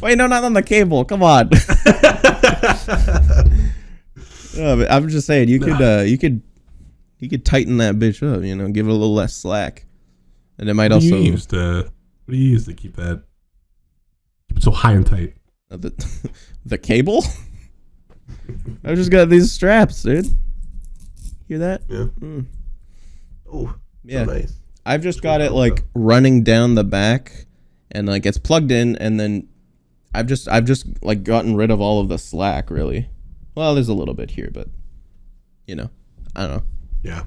Wait, no, not on the cable. Come on. No, but I'm just saying you could tighten that bitch up, give it a little less slack. And it might what also do you use to keep it so high and tight? The cable? I just got these straps, dude. Hear that? Yeah. Oh, yeah. So nice. I've just got it like running down the back, and like it's plugged in, and then I've just like gotten rid of all of the slack, really. Well, there's a little bit here, but I don't know. Yeah.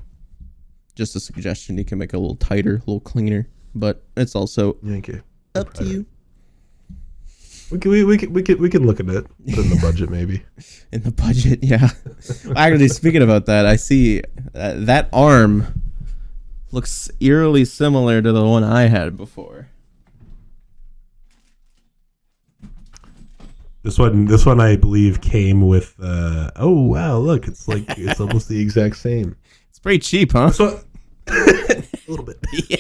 Just a suggestion. You can make it a little tighter, a little cleaner, but it's also up to you. We can look at it. Put in the budget, maybe. In the budget, yeah. Actually, speaking about that, I see that arm looks eerily similar to the one I had before. This one I believe came with. Oh wow! Look, it's almost the exact same. It's pretty cheap, huh? A little bit. Yeah.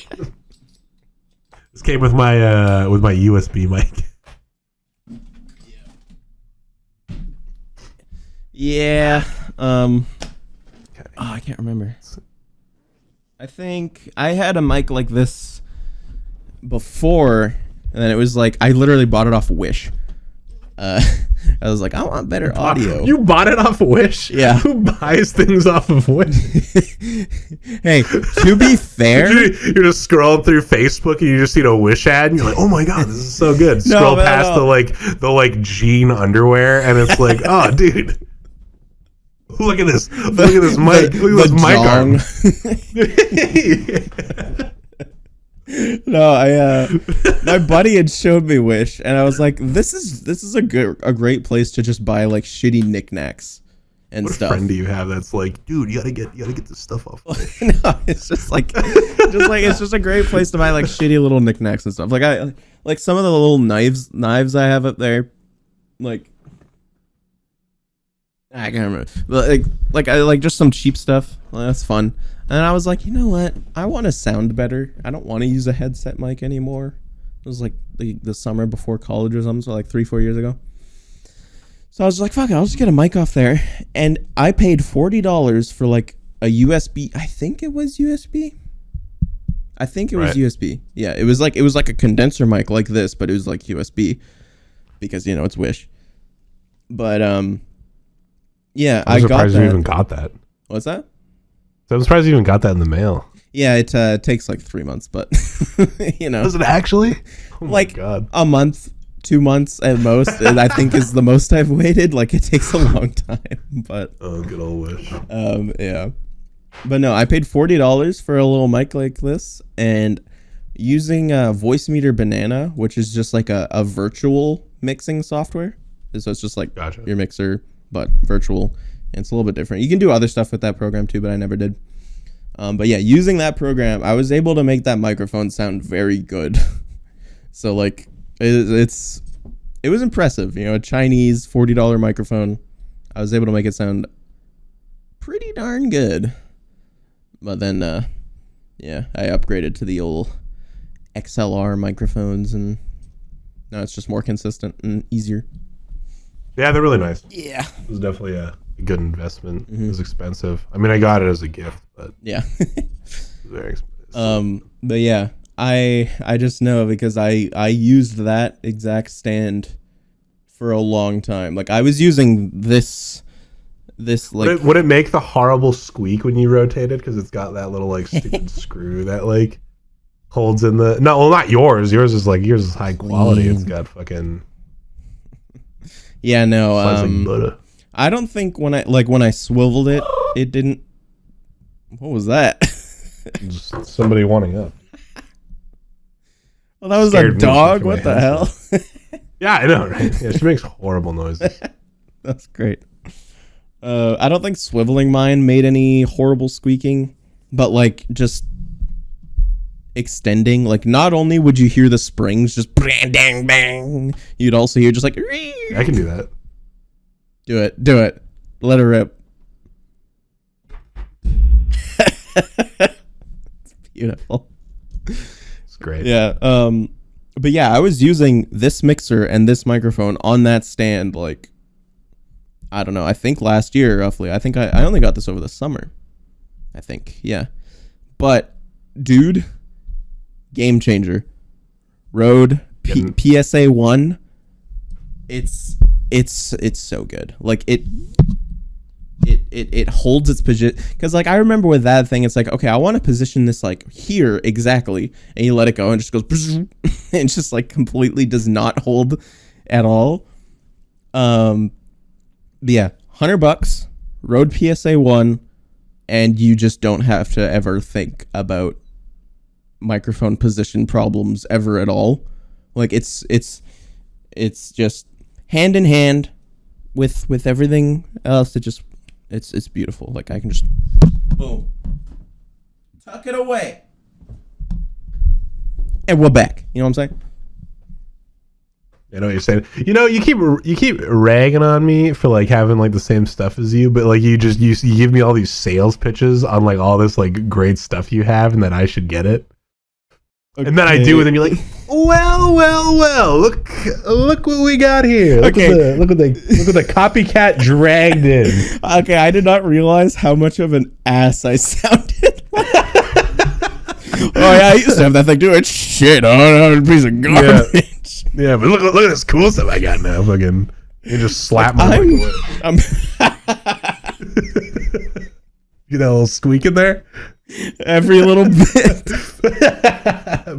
This came with my USB mic. Yeah. Okay. Oh, I can't remember. I think I had a mic like this before, and then it was like I literally bought it off Wish. I was like, I want better audio. You bought it off Wish? Yeah. Who buys things off of Wish? Hey, to be fair, you're just scrolling through Facebook and you just see a Wish ad and you're like, oh my god, this is so good. Scroll past the jean underwear and it's like, oh dude. Look at this. Look at this mic. Look at this mic arm. No, my buddy had showed me Wish, and I was like, "This is a great place to just buy like shitty knickknacks and stuff." What friend do you have that's like, dude, you gotta get this stuff off? No, it's just like it's just a great place to buy like shitty little knickknacks and stuff. Like I like some of the little knives I have up there, like I can't remember, but like I like just some cheap stuff. Well, that's fun. And I was like, you know what? I want to sound better. I don't want to use a headset mic anymore. It was like the summer before college or something, so like 3-4 years ago. So I was like, fuck it, I'll just get a mic off there. And I paid $40 for like a USB. I think it was USB. Was USB. Yeah, it was like a condenser mic like this, but it was like USB because it's Wish. But yeah, I got that. I'm surprised you even got that. What's that? So I'm surprised you even got that in the mail. Yeah, it takes like 3 months, but Does it actually? Oh my God. A month, 2 months at most, I think is the most I've waited. Like it takes a long time, but oh, good old Wish. Yeah, but no, I paid $40 for a little mic like this, and using Voice Meter Banana, which is just like a virtual mixing software. So it's just like your mixer, but virtual. And it's a little bit different. You can do other stuff with that program too, but I never did. But yeah, using that program, I was able to make that microphone sound very good. So like, it was impressive. A Chinese $40 microphone. I was able to make it sound pretty darn good. But then, yeah, I upgraded to the old XLR microphones, and now it's just more consistent and easier. Yeah, they're really nice. Yeah, it was definitely a good investment. Mm-hmm. It was expensive. I mean, I got it as a gift, but yeah, it was very expensive. But yeah, I just know because I used that exact stand for a long time. Like I was using this like. Would it make the horrible squeak when you rotate it? Because it's got that little like stupid screw that like holds in the. No, well, not yours. Yours is high quality. It's got fucking. Yeah, no. Like butter. I don't think when I swiveled it, it didn't. What was that? Just somebody wanting up. Well, that was a dog. What the hell? Yeah, I know, right? Yeah, she makes horrible noises. That's great. I don't think swiveling mine made any horrible squeaking, but like just extending, like not only would you hear the springs just bang bang bang, you'd also hear just like I can do that. Do it. Let it rip. It's beautiful. It's great. Yeah. But yeah, I was using this mixer and this microphone on that stand like I don't know, I think last year roughly. I think I only got this over the summer. I think. Yeah. But dude, game changer. Rode PSA 1. It's so good. Like it holds its position, because like I remember with that thing, it's like, okay, I want to position this like here exactly, and you let it go and it just goes and just like completely does not hold at all. Yeah, $100, Rode PSA 1, and you just don't have to ever think about microphone position problems ever at all. Like it's just hand in hand with everything else. It's beautiful. Like I can just boom, tuck it away, and we're back. You know what I'm saying? I know what you're saying. You know, you keep ragging on me for like having like the same stuff as you, but like you give me all these sales pitches on like all this like great stuff you have, and that I should get it. Okay. And then I do it, and you're like, well, look what we got here. Look what the copycat dragged in. Okay, I did not realize how much of an ass I sounded. Oh yeah, I used to have that thing too. It's shit. Oh, a piece of garbage. Yeah, but look at this cool stuff I got now. Fucking, you just slap me. I'm you know, a little squeak in there. Every little bit.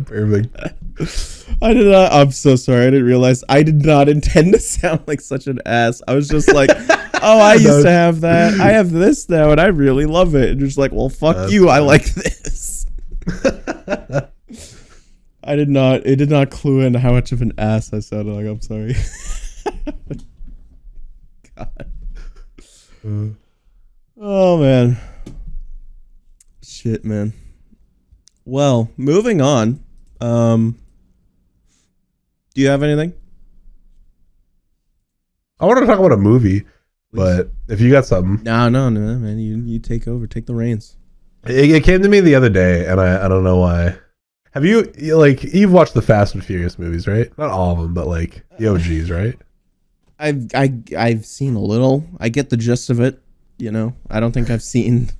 Perfect. I'm so sorry. I didn't realize. I did not intend to sound like such an ass. I was just like, oh, I used to have that. I have this now, and I really love it. And just like, well, fuck you. I like this. It did not clue in how much of an ass I sounded like. I'm sorry. God. Oh, man. Shit, man. Well, moving on. Do you have anything? I want to talk about a movie, but if you got something. No, man. You take over. Take the reins. It came to me the other day, and I don't know why. Have you've watched the Fast and Furious movies, right? Not all of them, but like the OGs, right? I've seen a little. I get the gist of it. You know, I don't think I've seen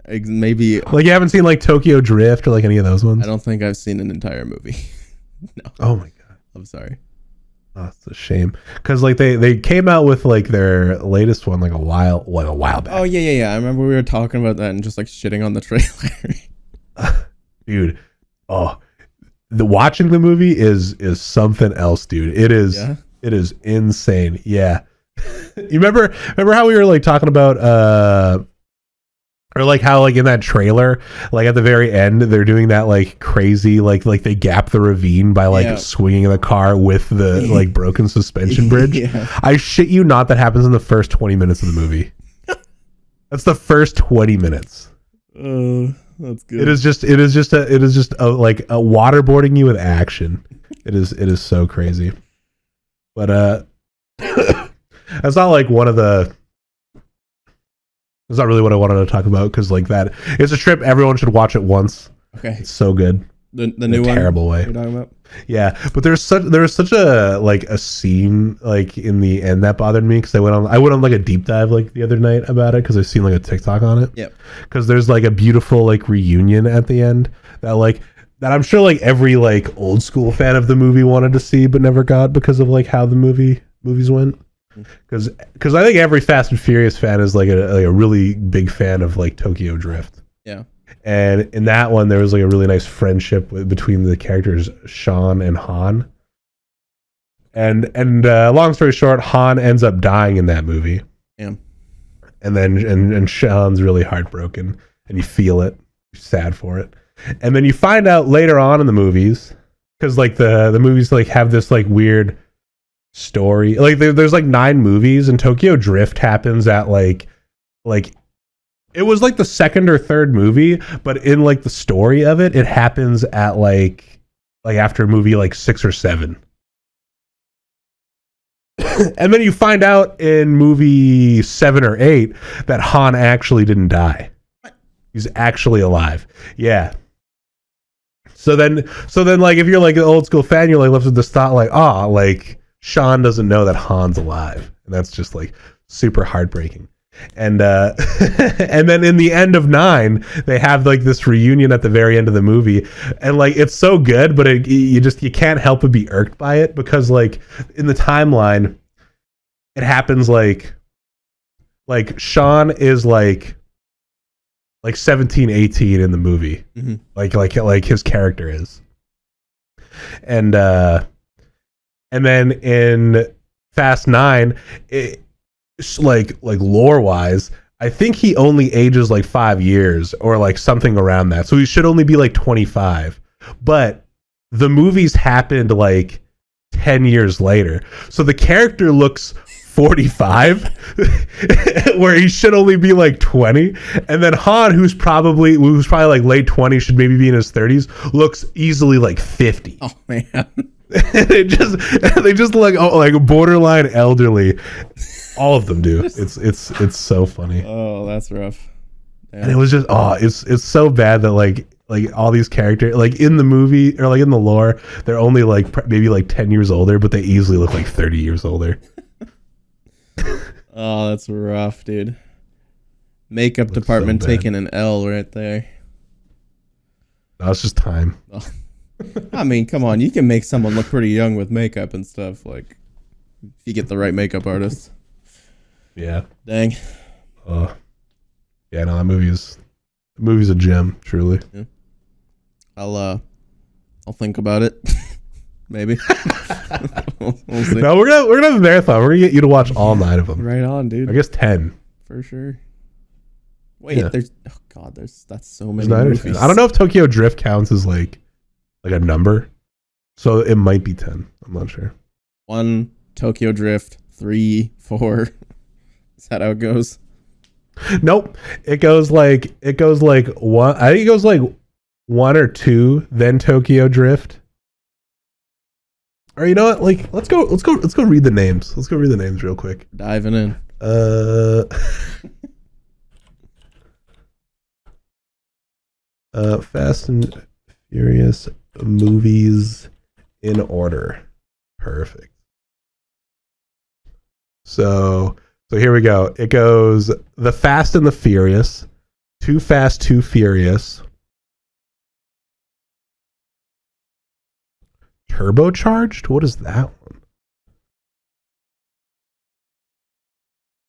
maybe like you haven't seen like Tokyo Drift or like any of those ones. I don't think I've seen an entire movie. No. Oh my god. I'm sorry. Oh, it's a shame because like they came out with like their latest one like a while back. Oh yeah. I remember we were talking about that and just like shitting on the trailer. Dude, the watching the movie is something else, dude. It is insane. Yeah. You remember how we were like talking about or like how like in that trailer, like at the very end, they're doing that like crazy like they gap the ravine by like swinging the car with the like broken suspension bridge. Yeah. I shit you not, that happens in the first 20 minutes of the movie. That's the first 20 minutes. That's good. It is just a like a waterboarding you with action. It is so crazy. But that's not like it's not really what I wanted to talk about, because like that, it's a trip. Everyone should watch it once. Okay, it's so good. The new one, terrible way you're talking about. Yeah, but there was such a like a scene like in the end that bothered me, because I went on like a deep dive like the other night about it, because I've seen like a TikTok on it. Yep. Because there's like a beautiful like reunion at the end that I'm sure like every like old school fan of the movie wanted to see but never got, because of like how the movies went. Because I think every Fast and Furious fan is like a really big fan of like Tokyo Drift. Yeah. And in that one, there was like a really nice friendship between the characters Sean and Han. And long story short, Han ends up dying in that movie. Yeah. And then and Sean's really heartbroken, and you feel it, you're sad for it. And then you find out later on in the movies, because like the movies like have this like weird story. Like there's like 9 movies, and Tokyo Drift happens at like it was like the second or third movie, but in like the story of it happens at like after movie like 6 or 7. And then you find out in movie 7 or 8 that Han actually didn't die. He's actually alive. Yeah. So then like if you're like an old school fan, you're like left with this thought like, like Sean doesn't know that Han's alive, and that's just like super heartbreaking. And and then in the end of 9, they have like this reunion at the very end of the movie, and like it's so good, but you can't help but be irked by it, because like in the timeline, it happens like Sean is like 17, 18 in the movie, mm-hmm. like his character is, and And then in Fast 9, like lore wise, I think he only ages like 5 years or like something around that. So he should only be like 25. But the movies happened like 10 years later. So the character looks 45 where he should only be like 20. And then Han, who's probably like late 20s, should maybe be in his 30s, looks easily like 50. Oh man. they just look like borderline elderly. All of them do. It's so funny. Oh, that's rough. Damn. And it was just it's so bad that like all these characters like in the movie or like in the lore, they're only like maybe like 10 years older, but they easily look like 30 years older. Oh, that's rough, dude. Makeup department so taking an L right there. No, it's just time. Oh. I mean, come on, you can make someone look pretty young with makeup and stuff, like if you get the right makeup artist. Yeah. Dang. Yeah, no, that movie's a gem, truly. Yeah. I'll think about it. Maybe. we'll see. No, we're gonna have a marathon. We're gonna get you to watch all 9 of them. Right on, dude. I guess 10. For sure. Wait, Yeah. that's so many There's 9 or movies. 10. I don't know if Tokyo Drift counts as like a number. So it might be 10. I'm not sure. 1, Tokyo Drift, 3, 4. Is that how it goes? Nope. It goes like 1. I think it goes like 1 or 2, then Tokyo Drift. Or you know what? Like let's go read the names. Let's go read the names real quick. Diving in. Fast and Furious movies in order. Perfect. So here we go. It goes The Fast and the Furious, Too Fast, Too Furious, Turbocharged? What is that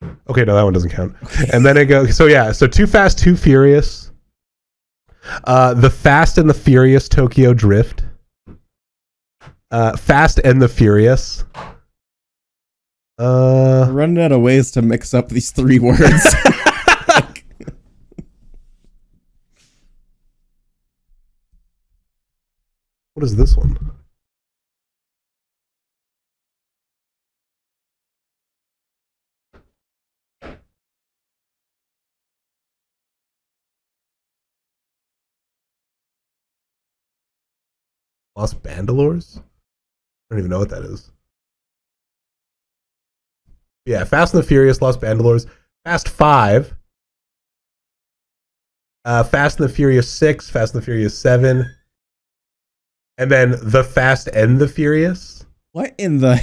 one? Okay, no, that one doesn't count. And then it goes, so Too Fast, Too Furious, The Fast and the Furious Tokyo Drift, Fast and the Furious. We're running out of ways to mix up these 3 words. What is this one? Los Bandolores? I don't even know what that is. Yeah, Fast and the Furious, Los Bandolores, Fast 5, Fast and the Furious 6, Fast and the Furious 7, and then The Fast and the Furious. What in the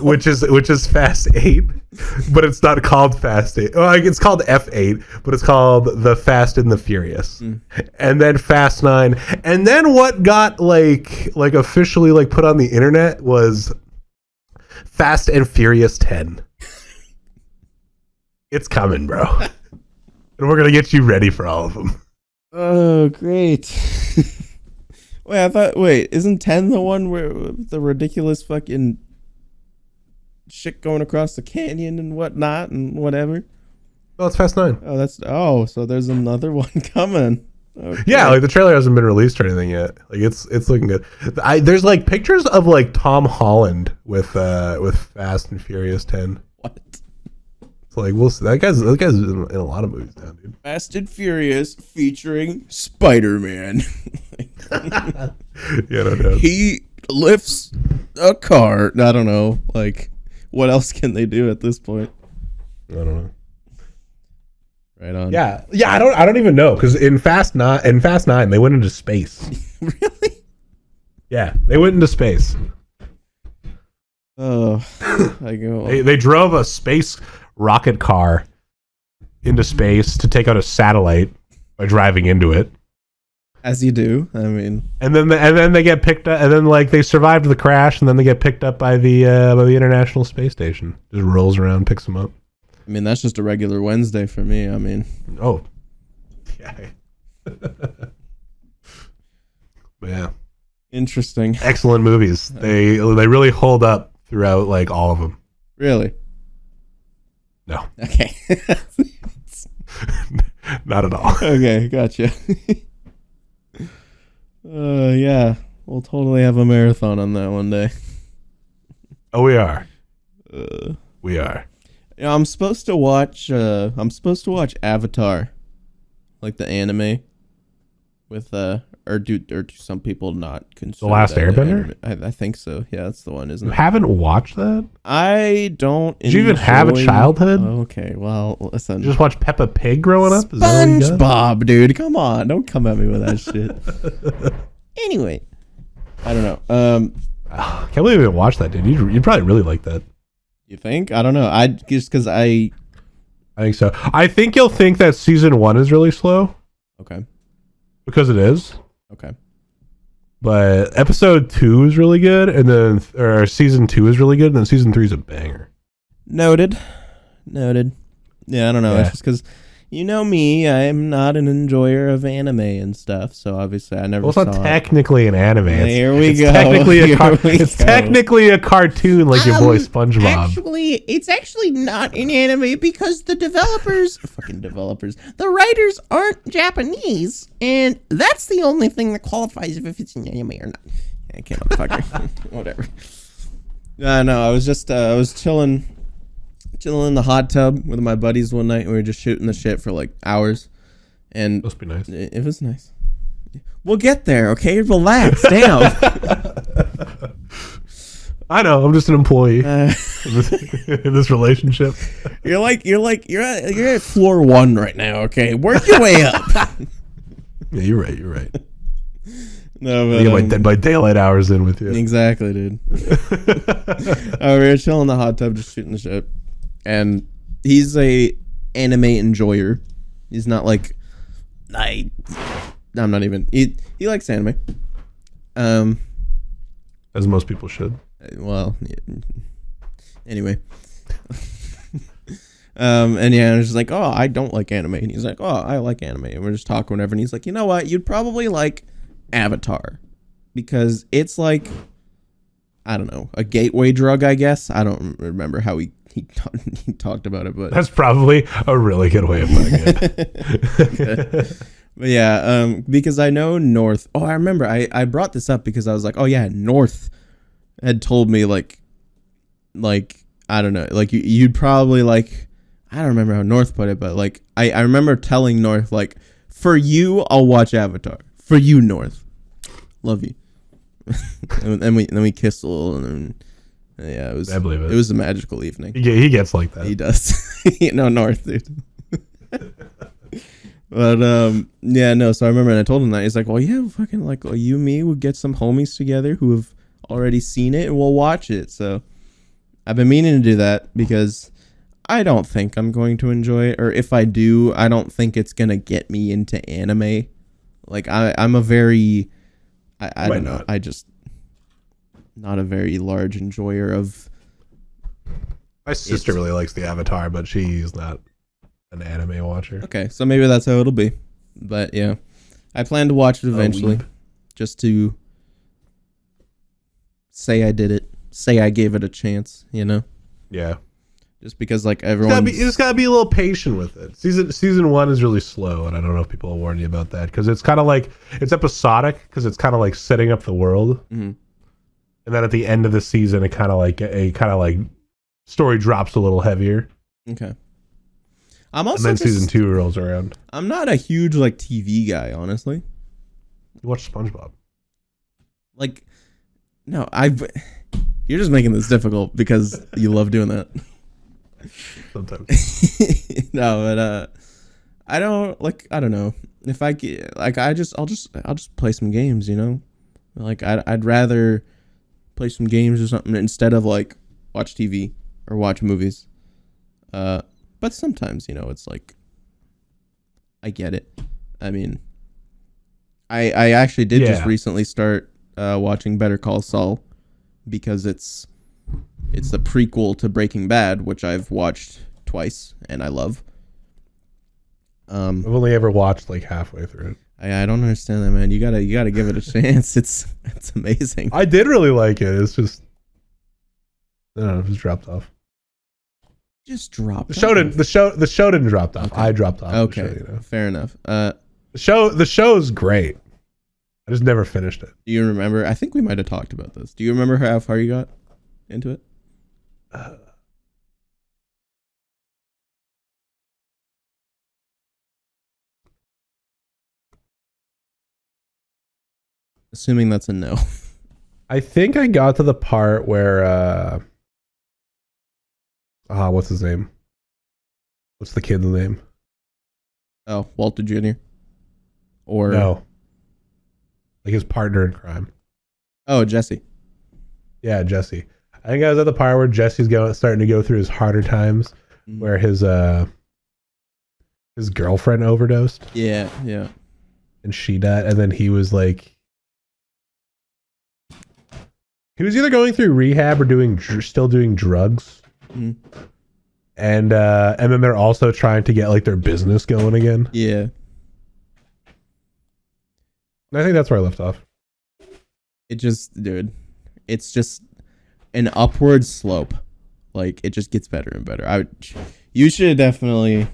which is Fast 8, but it's not called Fast 8. Well, like, it's called F8, but it's called The Fast and the Furious. And then Fast 9. And then what got like officially like put on the internet was Fast and Furious 10. It's coming, bro. And we're going to get you ready for all of them. Oh, great. Wait, isn't 10 the one where the ridiculous fucking shit going across the canyon and whatnot and whatever? Oh, it's Fast 9. So there's another one coming. Okay. Yeah, like the trailer hasn't been released or anything yet. Like it's looking good. There's like pictures of like Tom Holland with Fast and Furious 10. What? So like we'll see. That guy's in a lot of movies now, dude. Fast and Furious featuring Spider-Man. Yeah, no doubt. He lifts a car. I don't know. Like, what else can they do at this point? I don't know. Right on. Yeah. I don't even know because in Fast 9 they went into space. Really? Yeah, they went into space. Oh, I go. They drove a space rocket car into space to take out a satellite by driving into it. As you do. I mean, and then they get picked up, and then like they survived the crash, and then they get picked up by the International Space Station. Just rolls around, picks them up. I mean, that's just a regular Wednesday for me. I mean, oh, yeah, but yeah, interesting. excellent movies. They really hold up throughout like all of them. Really? No, Okay. not at all. Okay, gotcha. Yeah, we'll totally have a marathon on that one day. Oh, we are. Uh, We are. Yeah, I'm supposed to watch Avatar, like the anime, with or do some people not consider The Last that an Airbender? anime? I think so. Yeah, that's the one, isn't You it? haven't watched that? I don't. Did you even have a enjoy- childhood? Okay, well, listen. You just watch Peppa Pig growing up? Is that what you got? SpongeBob, dude, come on, don't come at me with that shit. Anyway, I don't know. Can't believe you didn't watch that, dude. You'd probably really like that. You think? I don't know. I just because I. I think so. I think you'll think that season 1 is really slow Okay. because it is. Okay. But episode 2 is really good, and then or season 2 is really good, and then season 3 is a banger. Noted. Yeah, I don't know. Yeah. It's just because you know me, I'm not an enjoyer of anime and stuff, so obviously I never Well, it's saw not technically an anime. Here we it's go. Technically Here we it's go. technically a cartoon like your boy SpongeBob. Actually, it's actually not an anime because the writers aren't Japanese, and that's the only thing that qualifies if it's an anime or not. Yeah, I can't, motherfucker. Whatever. No, I was just I was chilling in the hot tub with my buddies one night, and we were just shooting the shit for like hours, and Must be nice. it was nice. We'll get there, okay? Relax, damn. I know. I'm just an employee Uh, in this relationship. you're at floor 1 right now, okay? Work your way up. Yeah, you're right. No, I but get my daylight hours in with you. exactly, dude. We were chilling in the hot tub, just shooting the shit, and he's a anime enjoyer. He's not like I'm not even. He likes anime. As most people should. Well, yeah. Anyway. And yeah, I was just like, oh, I don't like anime. And he's like, oh, I like anime. And we're just talking whatever. And he's like, you know what? You'd probably like Avatar because it's like, I don't know, a gateway drug, I guess. I don't remember how he talked about it, but That's probably a really good way of putting it. but yeah, because I know North. Oh, I remember I brought this up because I was like, oh yeah, North had told me like I don't know, like you'd probably like, I don't remember how North put it, but like I remember telling North like, for you I'll watch Avatar. For you, North, love you. and then we kissed a little, and then yeah, it was. I believe it. It was a magical evening. He gets like that. He does. No, North, dude. But yeah, no. So I remember, and I told him that. He's like, "Well, yeah, fucking like you and me would get some homies together who have already seen it, and we'll watch it." So I've been meaning to do that because I don't think I'm going to enjoy it, or if I do, I don't think it's gonna get me into anime. Like I'm a very, I don't know. not? I just not a very large enjoyer of. My sister really likes the Avatar, but she's not an anime watcher. Okay, so maybe that's how it'll be. But yeah, I plan to watch it eventually, just to say I did it, say I gave it a chance, you know? Yeah. Just because like everyone, You just gotta be a little patient with it. Season 1 is really slow, and I don't know if people will warn you about that because it's kind of like it's episodic because it's kind of like setting up the world, and then at the end of the season, it kind of like story drops a little heavier. Okay. I'm also And then season 2 rolls around. I'm not a huge like TV guy, honestly. You watch SpongeBob. Like, no, you're just making this difficult because you love doing that. Sometimes. No, but I don't know if I get like I'll just play some games, you know, like I'd rather play some games or something instead of like watch TV or watch movies. But sometimes, you know, it's like I get it. I mean, I actually did just recently start watching Better Call Saul because it's the prequel to Breaking Bad, which I've watched twice and I love. I've only ever watched like halfway through it. I don't understand that, man. You gotta give it a chance. It's amazing. I did really like it. It's just No, it was dropped off. Just dropped. The show didn't drop off. Okay. I dropped off. Okay, The show, you know? fair enough. The show's great. I just never finished it. Do you remember? I think we might have talked about this. Do you remember how far you got into it? Assuming that's a no. I think I got to the part where what's his name? What's the kid's name? Oh, Walter Jr. Or No. Like his partner in crime. Oh, Jesse. Yeah, Jesse. I think I was at the part where Jesse's starting to go through his harder times, where his girlfriend overdosed. Yeah. And she died, and then he was like, he was either going through rehab or still doing drugs. Mm-hmm. And then they're also trying to get like their business going again. Yeah. And I think that's where I left off. Dude, it's just an upward slope. Like, it just gets better and better. You should definitely.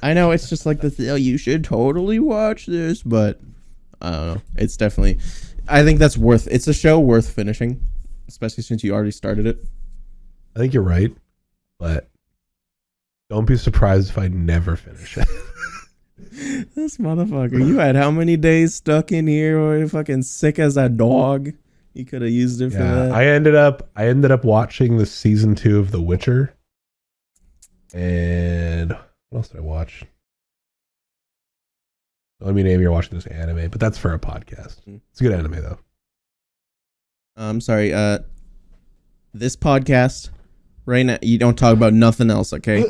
I know it's just like this. Oh, you should totally watch this, but I don't know. It's definitely. I think that's worth. It's a show worth finishing, especially since you already started it. I think you're right, but don't be surprised if I never finish it. This motherfucker. You had how many days stuck in here or fucking sick as a dog? You could have used it for that. I ended up watching the season 2 of The Witcher. And what else did I watch? I mean, maybe you're watching this anime, but that's for a podcast. It's a good anime though. I'm sorry. This podcast right now, you don't talk about nothing else, okay?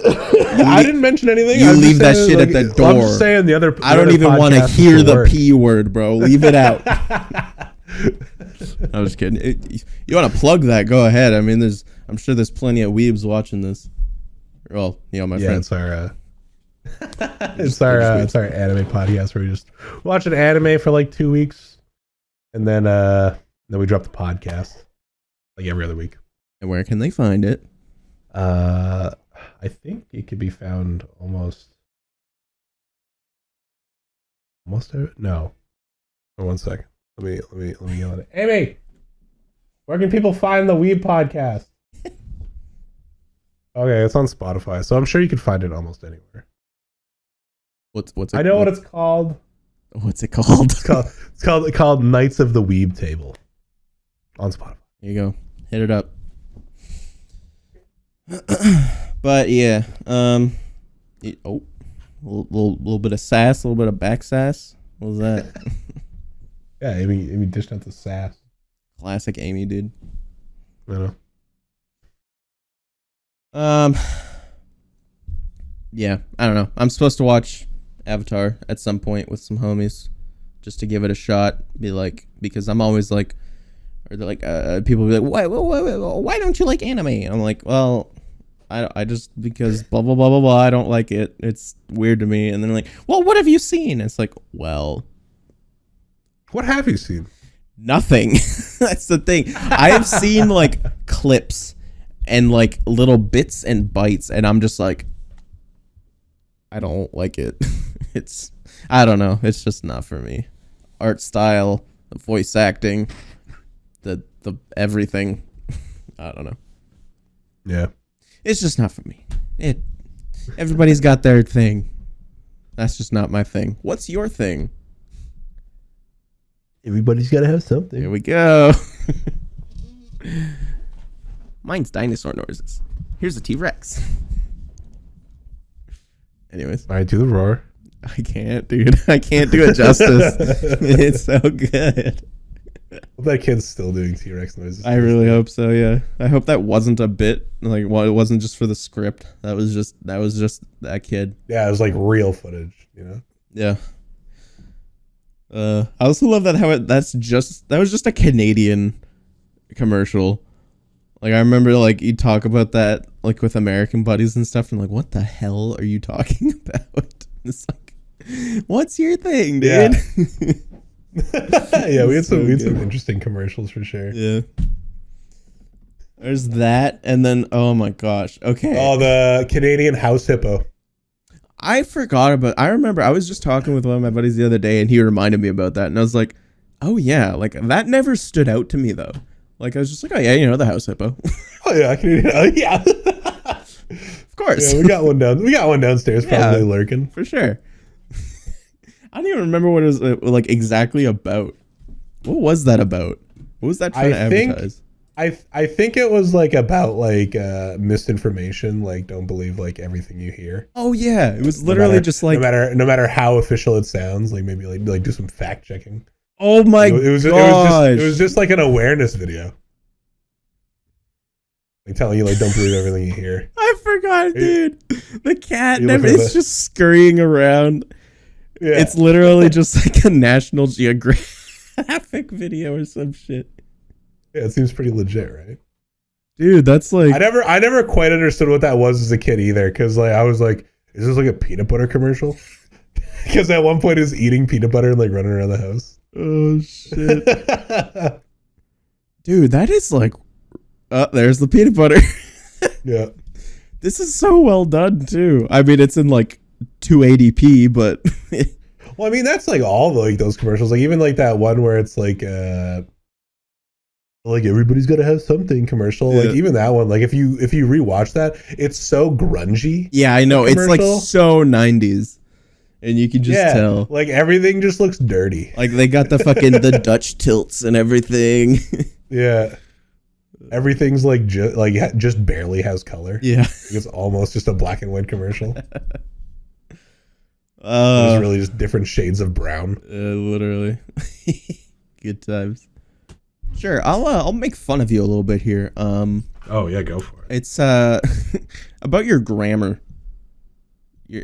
I didn't mention anything. You leave that shit at the door. I'm just saying the other. I don't even want to hear the P word, bro. Leave it out. I was kidding. You want to plug that? Go ahead. I mean, I'm sure there's plenty of weebs watching this. Well, my friends. It's our anime podcast where we just watch an anime for like 2 weeks, and then we drop the podcast like every other week. And where can they find it? I think it could be found almost. No. For 1 second. Let me yell at it. Amy, where can people find the Weeb podcast? Okay, it's on Spotify, so I'm sure you can find it almost anywhere. What's it? I know what it's called. What's it called? It's called Knights of the Weeb Table on Spotify. There you go. Hit it up. But yeah, a little bit of sass, a little bit of back sass. What was that? Yeah, Amy dished out the sass. Classic Amy, dude. I know. Yeah, I don't know. I'm supposed to watch Avatar at some point with some homies, just to give it a shot. Be like, because I'm always like, or they're like, people be like, why don't you like anime? And I'm like, well, I just because blah blah blah blah blah. I don't like it. It's weird to me. And then like, well, what have you seen? It's like, well, what have you seen? Nothing. That's the thing. I have seen like clips and like little bits and bites, and I'm just like, I don't like it. I don't know. It's just not for me. Art style, the voice acting, the everything. I don't know. Yeah. It's just not for me. Everybody's got their thing. That's just not my thing. What's your thing? Everybody's got to have something. Here we go. Mine's dinosaur noises. Here's a T-Rex. Anyways. All right, do the roar. I can't, dude. I can't do it justice. It's so good. Well, that kid's still doing T-Rex noises. I really hope so, yeah. I hope that wasn't a bit. Like, well, it wasn't just for the script. That was just that kid. Yeah, it was like real footage, you know? Yeah. I also love that that was just a Canadian commercial. Like, I remember, like, you talk about that, like, with American buddies and stuff, and like, what the hell are you talking about? It's like, what's your thing, dude? Yeah, yeah, we had some interesting commercials for sure. Yeah. There's that, and then oh my gosh. Okay. Oh, the Canadian house hippo. I forgot about. I remember I was just talking with one of my buddies the other day, and he reminded me about that, and I was like, "Oh yeah, like that never stood out to me though." Like I was just like, "Oh yeah, you know the house hippo." Oh yeah, Canadian. Oh yeah. Of course. Yeah, we got one down. We got one downstairs, probably lurking for sure. I don't even remember what it was like exactly about. What was that about? What was that trying to advertise? I think it was like about like misinformation, like don't believe like everything you hear. Oh yeah, it was literally just like no matter how official it sounds, like maybe like do some fact checking. Oh my god! It was just like an awareness video, like telling you like don't believe everything you hear. I forgot, dude. The cat never. It's just scurrying around. Yeah. It's literally just like a National Geographic video or some shit. Yeah, it seems pretty legit, right? Dude, that's like I never quite understood what that was as a kid either, because like I was like, is this like a peanut butter commercial? Because at one point he was eating peanut butter and like running around the house. Oh shit. Dude, that is like there's the peanut butter. Yeah. This is so well done too. I mean, it's in like 280p, but well, I mean that's like all the, like those commercials, like even like that one where it's like everybody's got to have something commercial. Yeah. Like even that one, like if you rewatch that, it's so grungy. Yeah, I know. It's like so 90s. And you can just tell. Like everything just looks dirty. Like they got the fucking the Dutch tilts and everything. Yeah. Everything's like just barely has color. Yeah. It's almost just a black and white commercial. It's really just different shades of brown. Literally. Good times. Sure, I'll make fun of you a little bit here. Oh yeah, go for it. It's about your grammar. I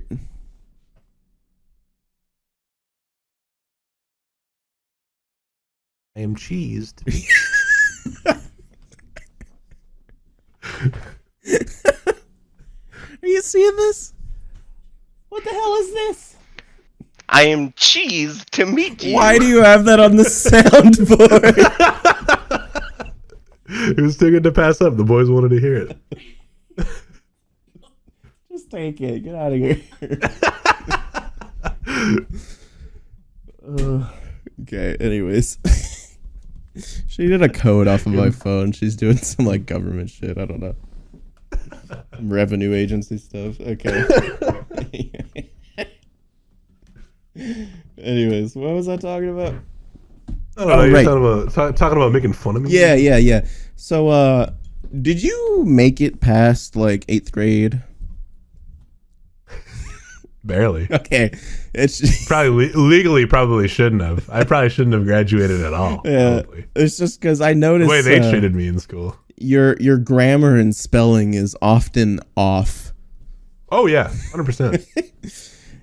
am cheesed. Are you seeing this? What the hell is this? I am cheese to meet you. Why do you have that on the soundboard? It was too good to pass up. The boys wanted to hear it. Just take it. Get out of here. Okay, anyways. She did a code off of my phone. She's doing some like government shit. I don't know. Some revenue agency stuff. Okay. Anyways, what was I talking about? Right. Talking about making fun of me? Yeah. So, did you make it past like 8th grade? Barely. Okay. It's probably legally probably shouldn't have. I probably shouldn't have graduated at all. Yeah. Probably. It's just because I noticed the way they treated me in school. Your grammar and spelling is often off. Oh yeah, 100%.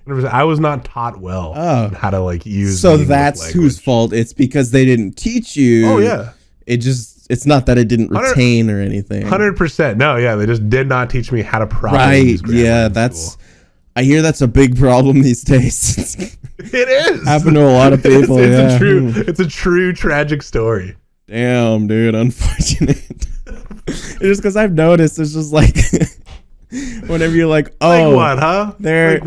100%. I was not taught well on how to like use. So that's language. Whose fault? It's because they didn't teach you. Oh yeah. It's not that it didn't retain or anything. 100%. No, yeah, they just did not teach me how to properly use grammar. Yeah, that's. School. I hear that's a big problem these days. It is. Happened to a lot of people. It's a true tragic story. Damn, dude, unfortunate. It's just because I've noticed it's just like whenever you're like, oh, like what, huh? They're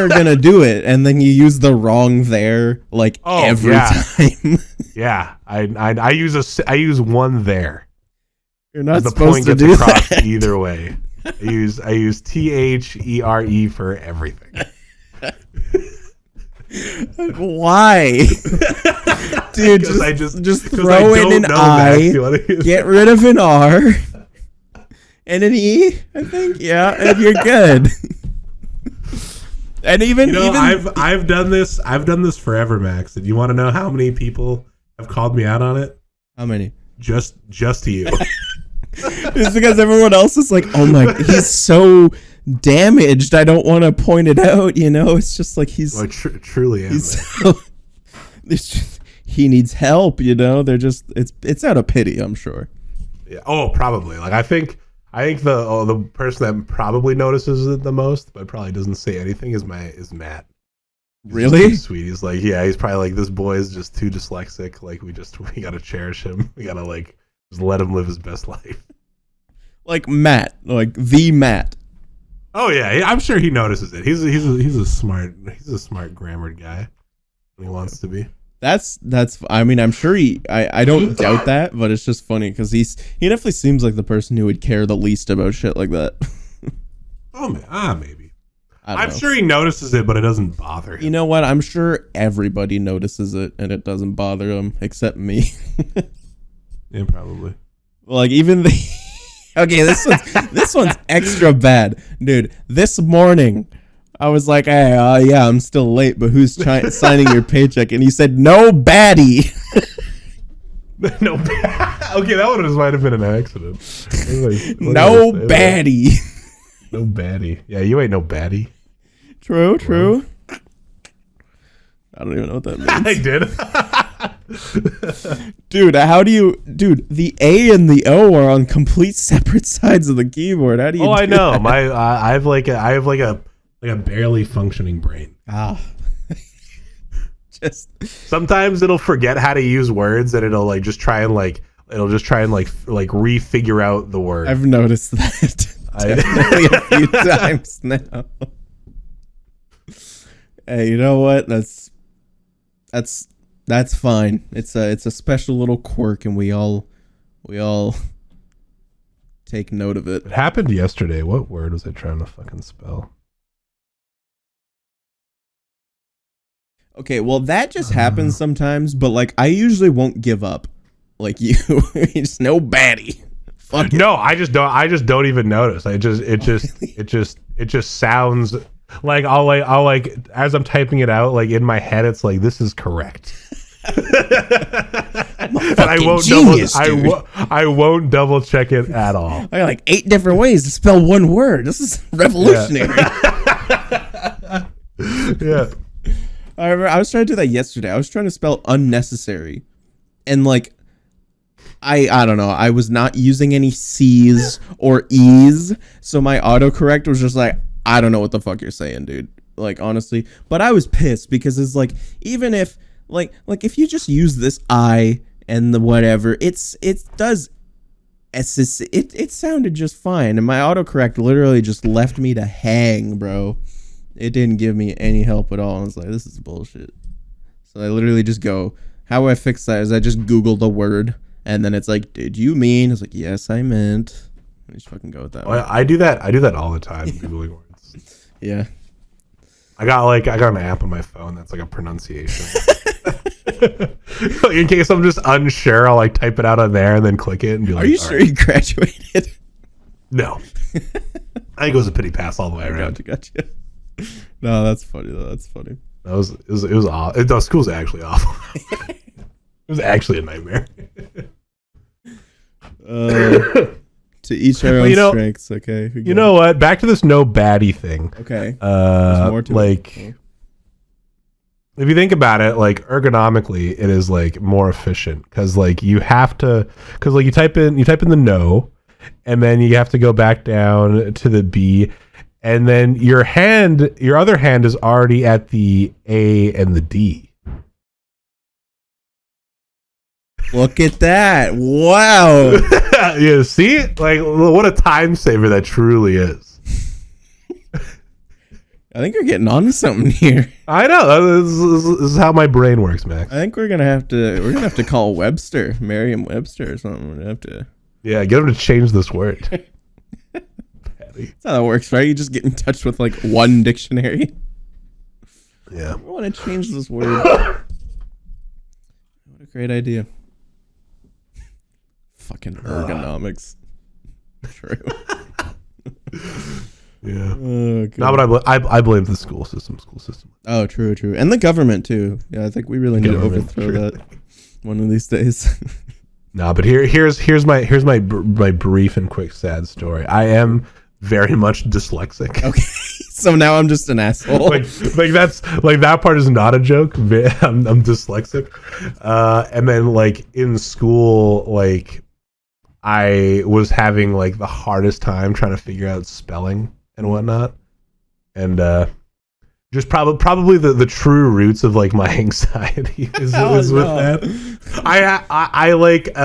gonna do it, and then you use the wrong there like every time. Yeah, I use one there. You're not supposed to do that either way. I use THERE for everything. Why? Dude, just throw in an I, get rid of an R, and an E, I think. Yeah, and you're good. And even I've done this forever, Max. And you want to know how many people have called me out on it? How many? Just you. It's because everyone else is like, oh my, he's so damaged. I don't want to point it out. You know, it's just like he's truly am. He needs help. You know, they're just it's out of pity. I'm sure. Yeah. Oh, probably. Like I think the person that probably notices it the most, but probably doesn't say anything, is Matt. He's really sweet. He's like, yeah, he's probably like, this boy is just too dyslexic. Like we gotta cherish him. We gotta like Just let him live his best life. Like Matt, like the Matt. Oh yeah, I'm sure he notices it. He's a smart grammared guy when he wants to be. That's. I mean, I'm sure I don't doubt that, but it's just funny because he definitely seems like the person who would care the least about shit like that. Oh man, maybe. I'm know. sure he notices it, but it doesn't bother him. You know what? I'm sure everybody notices it, and it doesn't bother them except me. Yeah, probably. Like even the. Okay, this one's extra bad, dude. This morning, I was like, "Hey, yeah, I'm still late, but who's signing your paycheck?" And he said, "No baddie." No. Okay, that one might have been an accident. No baddie. No baddie. Yeah, you ain't no baddie. True. I don't even know what that means. I did. Dude, the A and the O are on complete separate sides of the keyboard. How do you I know. that? I have like a barely functioning brain. Just sometimes it'll forget how to use words and it'll just try and refigure out the word. I've noticed that definitely a few times now. Hey, you know what? That's fine. It's a special little quirk, and we all take note of it. It happened yesterday. What word was I trying to fucking spell? Okay, well that just happens sometimes, but like I usually won't give up. Like you, it's no baddie. Fuck it. No, I just don't even notice. It just sounds like I'll like as I'm typing it out, like in my head, it's like this is correct. I'm a and I won't genius, I won't double check it at all. I got like 8 different ways to spell one word. This is revolutionary. Yeah. I remember I was trying to do that yesterday. I was trying to spell unnecessary, and like I don't know. I was not using any C's or E's, so my autocorrect was just like, I don't know what the fuck you're saying, dude. Like honestly, but I was pissed because it's like even if like if you just use this I and the whatever, it sounded just fine, and my autocorrect literally just left me to hang, bro. It didn't give me any help at all. I was like, this is bullshit. So I literally just go, how I fix that is I just Google the word, and then it's like, did you mean? I was like, yes, I meant. I just fucking go with that. I do that all the time, Googling words. Yeah. I got an app on my phone that's like a pronunciation. In case I'm just unsure, I'll like type it out on there and then click it and be like, are you sure you graduated? No. I think it was a pity pass all the way around. Gotcha. No, that's funny though. That's funny. It was awful. The school's actually awful. It was actually a nightmare. To each their own strengths. Okay. You know what? Back to this no baddie thing. Okay. There's more to like, it. if you think about it, like ergonomically, it is like more efficient because like you type in the no, and then you have to go back down to the B. And then your other hand is already at the A and the D. Look at that. Wow. Yeah, see? Like, what a time saver that truly is. I think you're getting on to something here. I know. This is how my brain works, Max. I think we're gonna have to call Webster, Merriam-Webster or something. We're gonna have to. Yeah, get him to change this word. That's how that works, right? You just get in touch with like one dictionary. Yeah. I want to change this word. What a great idea. Fucking ergonomics. True. Yeah. Oh, no, but I blame the school system. Oh, true. And the government too. Yeah, I think we really need to overthrow that one of these days. No, but here's my brief and quick sad story. I am very much dyslexic. Okay, so now I'm just an asshole. like that's like that part is not a joke. I'm dyslexic, and then like in school, like I was having like the hardest time trying to figure out spelling and whatnot, and just probably the true roots of like my anxiety is with that. I like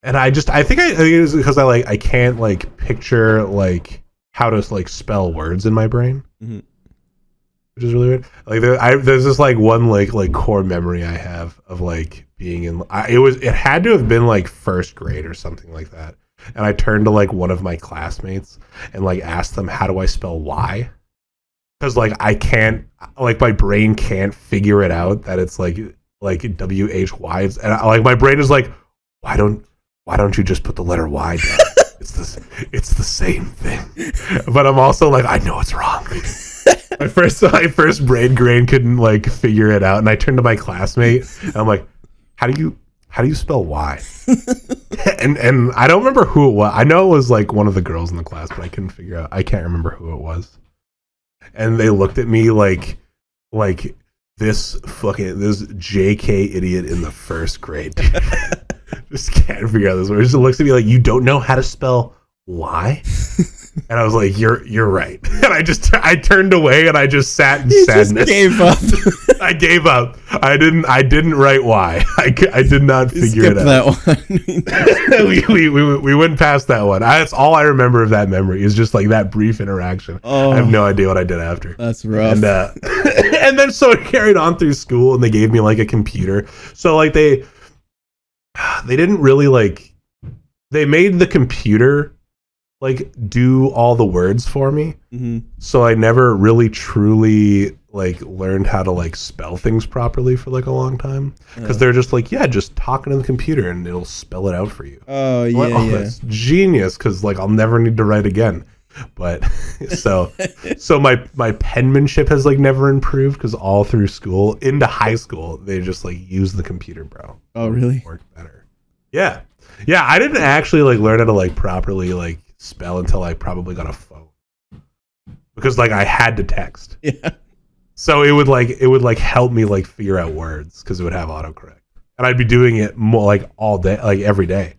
And I think it is because I can't like picture like how to like spell words in my brain, which is really weird. Like there's this like one like core memory I have of like being in. It had to have been like first grade or something like that. And I turned to like one of my classmates and like asked them, how do I spell Y? Because like I can't, like my brain can't figure it out that it's like WHY. And like my brain is like, why don't you just put the letter Y down? It's the same thing. But I'm also like, I know it's wrong. my first brain couldn't like figure it out, and I turned to my classmate and I'm like, how do you spell Y? and I don't remember who it was. I know it was like one of the girls in the class, but I can't remember who it was. And they looked at me like this JK idiot in the first grade. Just can't figure out this word. Just looks at me like, you don't know how to spell Y? And I was like, you're right. And I turned away and I just sat in sadness. Just gave up. I gave up. I didn't write Y. I did not figure it out. That one. we went past that one. That's all I remember of that memory is just like that brief interaction. I have no idea what I did after. That's rough. And and then so it carried on through school, and they gave me like a computer. So like they didn't really like, they made the computer like do all the words for me. So I never really truly like learned how to like spell things properly for like a long time, because they're just like, yeah, just talking to the computer and it'll spell it out for you. That's genius, because like I'll never need to write again. But so my penmanship has like never improved, because all through school into high school they just like use the computer, bro. Oh really? Work better. Yeah, I didn't actually like learn how to like properly like spell until I probably got a phone, because like I had to text. Yeah. So it would like help me like figure out words, because it would have autocorrect, and I'd be doing it more like all day, like every day.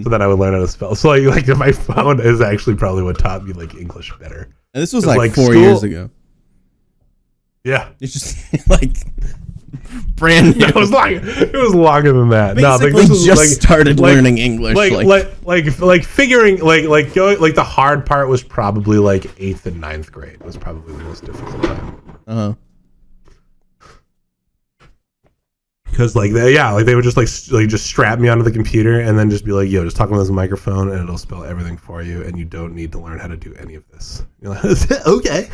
So that I would learn how to spell. So like my phone is actually probably what taught me like English better. And this was like 4 years ago. Yeah. It's just like brand new. It was longer than that. Basically, this was just started learning English. Like figuring like going, like the hard part was probably like 8th and 9th grade was probably the most difficult time. Because like they would just just strap me onto the computer and then just be like, yo, just talk on this microphone and it'll spell everything for you, and you don't need to learn how to do any of this. You're like, okay.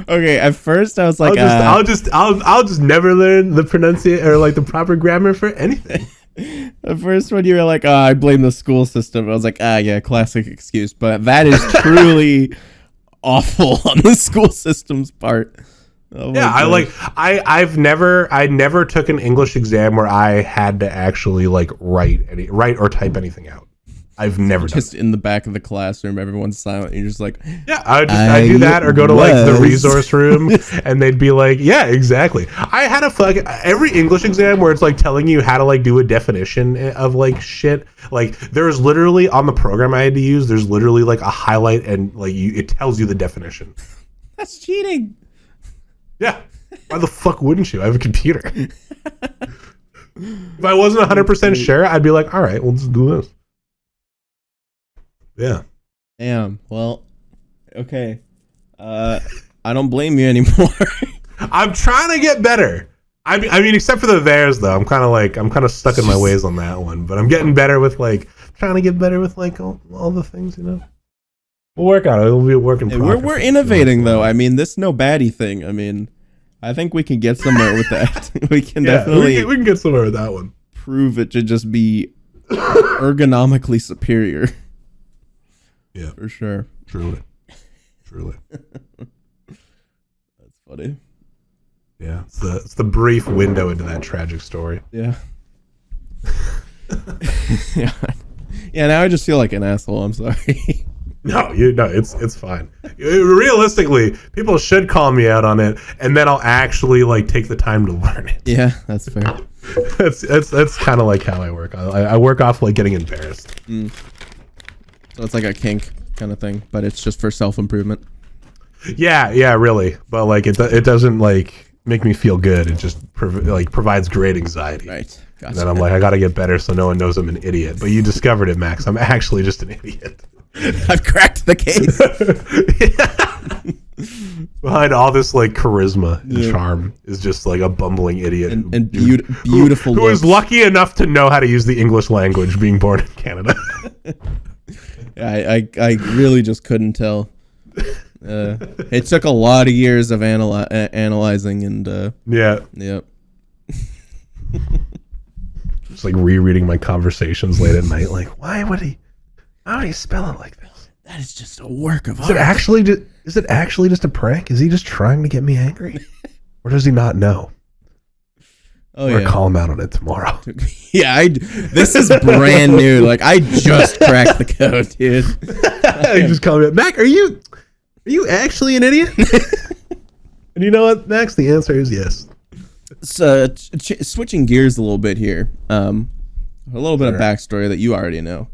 Okay, at first I was like, I'll just never learn the pronunciation or like the proper grammar for anything. At first when you were like, I blame the school system, I was like, yeah, classic excuse. But that is truly awful on the school system's part. Oh yeah, I never took an English exam where I had to actually like write or type anything out. I've never just done in the back of the classroom, everyone's silent, and you're just like, yeah, I do that, or go to like the resource room and they'd be like, yeah, exactly. I had every English exam where it's like telling you how to like do a definition of like shit. Like there's literally on the program I had to use, there's literally like a highlight and like it tells you the definition. That's cheating. Yeah. Why the fuck wouldn't you? I have a computer. If I wasn't 100% sure, I'd be like, all right, we'll just do this. Yeah. Damn. Well, okay. I don't blame you anymore. I'm trying to get better. I mean, except for the theirs, though. I'm kind of stuck in my ways on that one. But I'm getting better with trying to get better with all the things, you know. We'll work on it. It'll be a work in progress. We're innovating, though. I mean, this no baddie thing. I mean, I think we can get somewhere with that. We can definitely we can get somewhere with that one. Prove it to just be ergonomically superior. Yeah, for sure. Truly. That's funny. Yeah, it's the brief window into that tragic story. Yeah. Yeah. Yeah. Now I just feel like an asshole. I'm sorry. No, it's fine. Realistically, people should call me out on it, and then I'll actually like take the time to learn it. Yeah, that's fair. That's kind of like how I work. I work off like getting embarrassed. So it's like a kink kind of thing, but it's just for self-improvement. Yeah, really. But like it doesn't like make me feel good. It just provides great anxiety. Right. Gotcha. And then I'm like, I got to get better so no one knows I'm an idiot. But you discovered it, Max. I'm actually just an idiot. I've cracked the case. Behind all this like charisma and charm is just like a bumbling idiot and beautiful who is lucky enough to know how to use the English language being born in Canada. I really just couldn't tell. It took a lot of years of analyzing and yeah. Just like rereading my conversations late at night, like how would he spell it like this? That is just a work of art. Is it actually just a prank? Is he just trying to get me angry? Or does he not know? Or call him out on it tomorrow. Yeah, this is brand new. Like, I just cracked the code, dude. You just call me up. Mac, are you actually an idiot? And you know what, Max? The answer is yes. So, switching gears a little bit here. A little bit of backstory that you already know.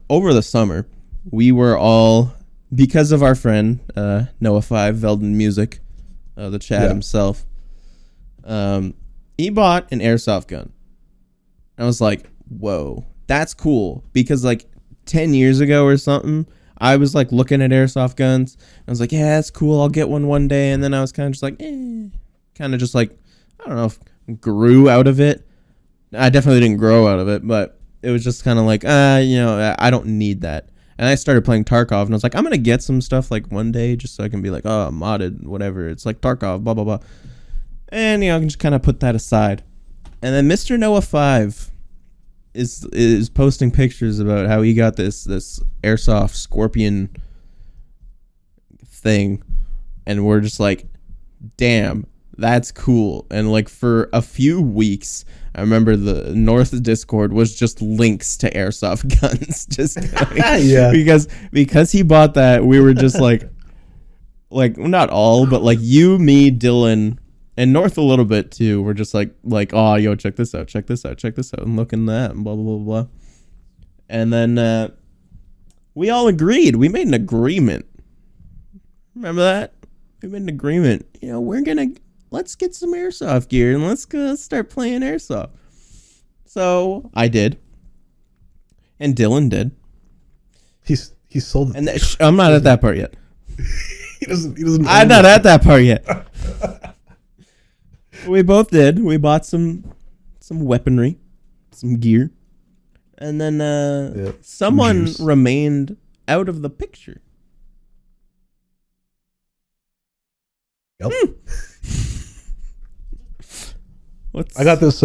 Over the summer, we were all, because of our friend Noah 5, Velden Music, the Chad himself, he bought an airsoft gun. I was like, whoa, that's cool. Because like 10 years ago or something, I was like looking at airsoft guns. I was like, yeah, that's cool. I'll get one day. And then I was kind of just like, kind of just like, I don't know if grew out of it. I definitely didn't grow out of it, but it was just kind of like, I don't need that. And I started playing Tarkov, and I was like, I'm going to get some stuff like one day just so I can be like, oh, modded, whatever. It's like Tarkov, blah, blah, blah. And, I can just kind of put that aside. And then Mr. Noah 5 is posting pictures about how he got this airsoft Scorpion thing. And we're just like, damn, that's cool. And like for a few weeks, I remember the North Discord was just links to airsoft guns. Just because he bought that, we were just like not all, but like you, me, Dylan, and North a little bit too. We're just like, oh, yo, check this out, and looking that, and blah blah blah blah. And then we all agreed. We made an agreement. Remember that? We made an agreement. Let's get some airsoft gear and let's go start playing airsoft. So I did, and Dylan did. He sold it. And I'm not at that part yet. He doesn't. I'm not at that part yet. We both did. We bought some weaponry, some gear, and then someone remained out of the picture. Yep. I got this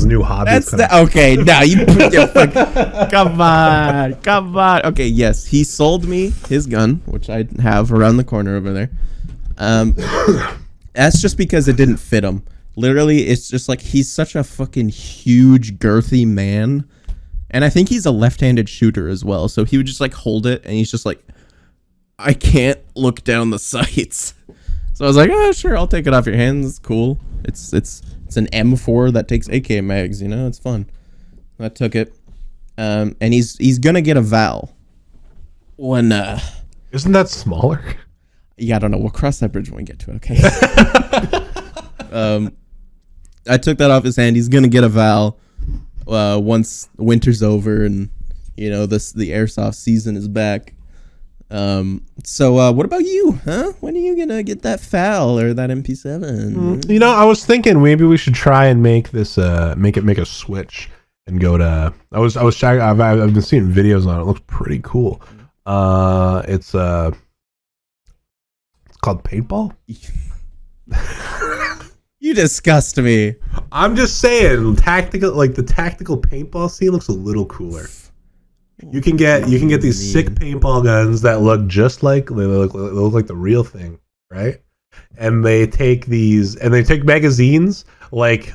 new hobby. Okay. Now you put your come on. Okay, yes, he sold me his gun, which I have around the corner over there. That's just because it didn't fit him. Literally, it's just like he's such a fucking huge, girthy man, and I think he's a left-handed shooter as well. So he would just like hold it, and he's just like, I can't look down the sights. So I was like, oh, sure, I'll take it off your hands. It's cool. It's an M4 that takes AK mags, it's fun. I took it. And he's gonna get a Val. When isn't that smaller? Yeah, I don't know. We'll cross that bridge when we get to it, okay? I took that off his hand. He's gonna get a Val once winter's over and the airsoft season is back. So what about you, huh? When are you gonna get that FAL or that MP7? I was thinking maybe we should try and make this make a switch and go to. I was checking. I've been seeing videos on it. It looks pretty cool. It's called paintball. You disgust me. I'm just saying, the tactical paintball scene looks a little cooler. You can get these sick paintball guns that look just like they look like the real thing, right? And they take magazines like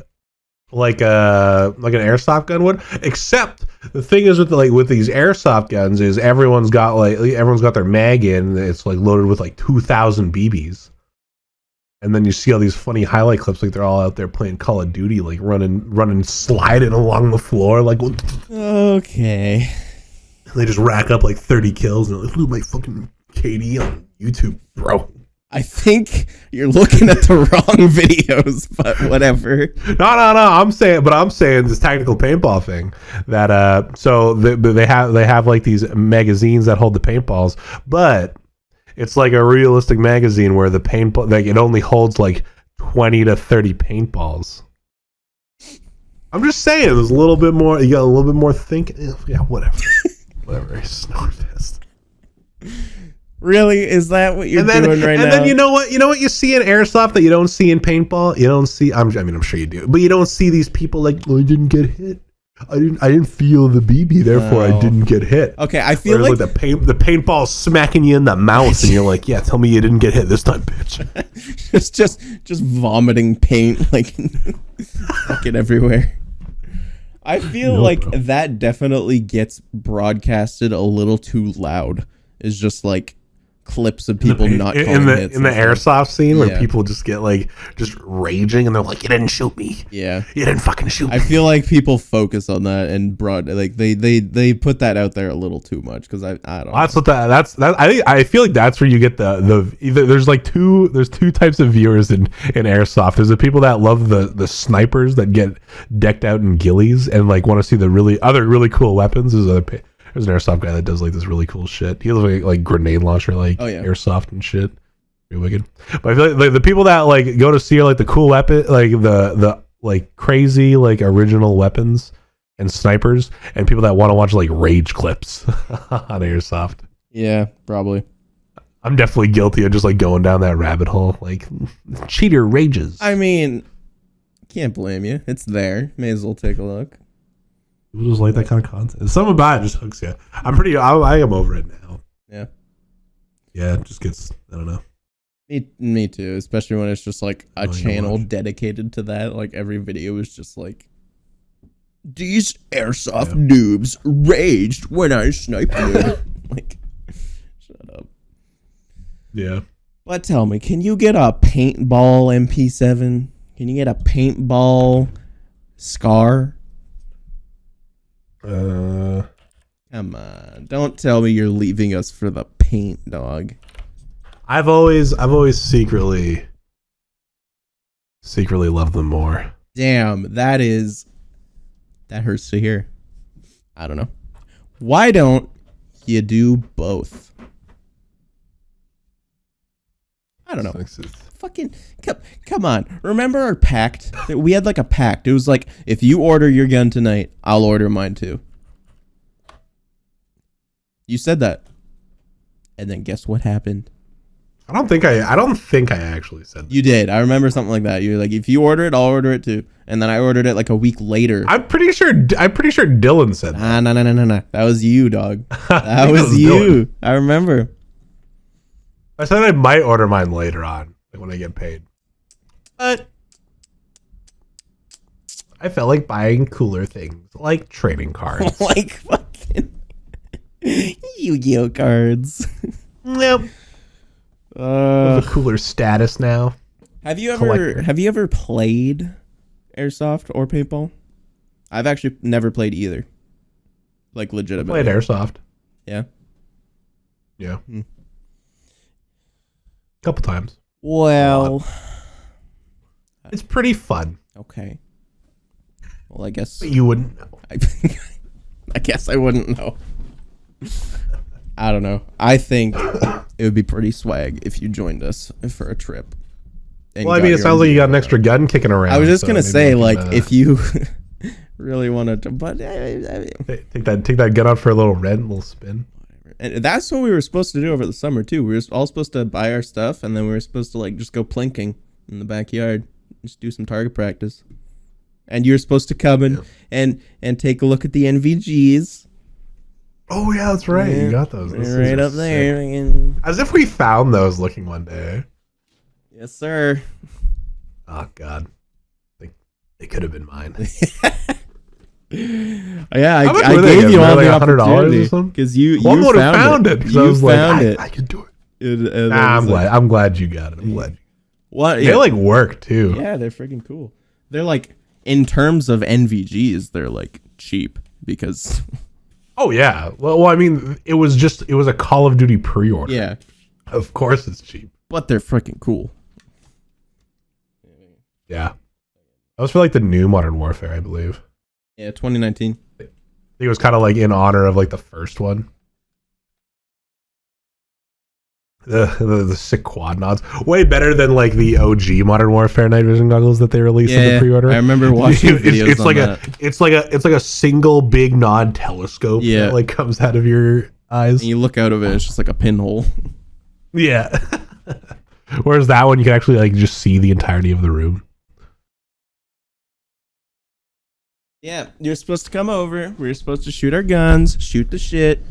an airsoft gun would. Except the thing is with these airsoft guns is everyone's got their mag in. It's like loaded with like 2,000 BBs. And then you see all these funny highlight clips, like they're all out there playing Call of Duty, like running, sliding along the floor, like. Okay. They just rack up like 30 kills and they're like, look at my fucking KD on YouTube, bro. I think you're looking at the wrong videos, but whatever. No. I'm saying this tactical paintball thing that so they have like these magazines that hold the paintballs, but it's like a realistic magazine where the paintball like it only holds like 20 to 30 paintballs. I'm just saying, there's a little bit more. You got a little bit more thinking. Yeah, whatever. Snowfest. Really? Is that what you're doing right now? And then you know what? You know what you see in airsoft that you don't see in paintball. You don't see. I'm sure you do, but you don't see these people like, oh, I didn't get hit. I didn't feel the BB, therefore I didn't get hit. Okay, I feel like the paintball smacking you in the mouth, and you're like, yeah, tell me you didn't get hit this time, bitch. just vomiting paint like fucking everywhere. I feel like that definitely gets broadcasted a little too loud. It's just like clips of people not calling hits in the airsoft scene where people just get like just raging and they're like, you didn't shoot me. Yeah, you didn't fucking shoot me. I feel like people focus on that and they put that out there a little too much because I don't know. I feel like that's where you get the there's two types of viewers in airsoft. There's the people that love the snipers that get decked out in ghillies and like want to see the really cool weapons. There's an airsoft guy that does like this really cool shit. He has like grenade launcher, like airsoft and shit. Pretty wicked. But I feel like the people that like go to see like the cool weapon, like the like crazy like original weapons and snipers, and people that want to watch like rage clips on airsoft. Yeah, probably. I'm definitely guilty of just like going down that rabbit hole. Like cheater rages. I mean, can't blame you. It's there. May as well take a look. People just like that kind of content. Something about it just hooks you. I am over it now. Yeah. Yeah, it just gets, I don't know. Me too, especially when it's just like a channel dedicated to that. Like every video is just like, these airsoft noobs raged when I sniped them. Like, shut up. Yeah. But tell me, can you get a paintball MP7? Can you get a paintball Scar? Come on, don't tell me you're leaving us for the paint, dog. I've always secretly loved them more. Damn, that hurts to hear. I don't know. Why don't you do both? I don't know. Fucking come on. Remember our pact? We had like a pact. It was like, if you order your gun tonight, I'll order mine too. You said that. And then guess what happened? I don't think I actually said that. You did. I remember something like that. You were like, if you order it, I'll order it too. And then I ordered it like a week later. I'm pretty sure Dylan said that. No. That was you, dog. That was you. Dylan. I remember. I said I might order mine later on, like when I get paid. But I felt like buying cooler things, like trading cards. Like fucking Yu-Gi-Oh cards. Yep. A cooler status now. Have you ever played airsoft or paintball? I've actually never played either. Like legitimately. Played airsoft. Yeah. Yeah. Couple times. Well, it's pretty fun. Okay. Well, I guess you wouldn't know. I guess I wouldn't know. I don't know. I think it would be pretty swag if you joined us for a trip. Well, I mean, it sounds like you got an extra gun kicking around. I was just gonna say, like, if you really wanted to, but take that gun out for a little little spin. And that's what we were supposed to do over the summer too. We were all supposed to buy our stuff, and then we were supposed to like just go plinking in the backyard, just do some target practice. And you're supposed to come and take a look at the NVGs. Oh yeah, that's right. Yeah. You got those. They're right up there. As if we found those looking one day. Yes, sir. Oh God, they could have been mine. Yeah, I gave you all the opportunity because you found it. You I was found it. I could do it. I'm glad you got it. I'm glad. What? They like work too. Yeah, they're freaking cool. They're like, in terms of NVGs, they're like cheap because. Oh yeah. Well, I mean, it was a Call of Duty pre-order. Yeah. Of course, it's cheap. but they're freaking cool. Yeah. That was for like the new Modern Warfare, I believe. Yeah, 2019. I think it was kind of like in honor of like the first one. The sick quad nods. Way better than like the OG Modern Warfare night vision goggles that they released in the pre-order. I remember watching videos it's on like that. it's like a single big nod telescope that like comes out of your eyes. And you look out of it, it's just like a pinhole. Yeah. Whereas that one you can actually like just see the entirety of the room. Yeah, you're supposed to come over. We're supposed to shoot our guns, shoot the shit.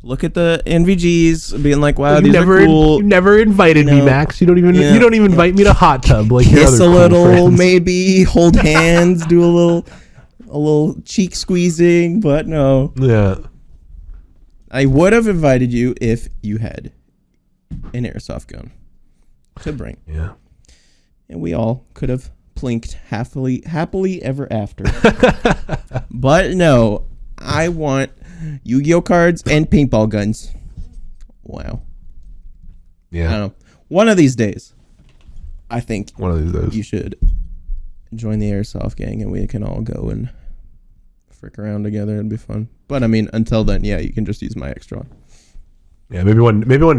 Look at the NVGs, being like, "Wow, these are cool." You never invited me, Max. You don't even invite me to hot tub like your other kiss a cool little, friends. maybe hold hands, do a little cheek squeezing, but no. Yeah, I would have invited you if you had an airsoft gun to bring. Yeah, and we all could have plinked happily ever after. But no, I want Yu-Gi-Oh cards and paintball guns. Wow. Yeah. I don't know. One of these days, I think one of these days you should join the airsoft gang and we can all go and frick around together. It'd be fun. But I mean, until then, yeah, you can just use my extra one. Yeah, maybe when Noah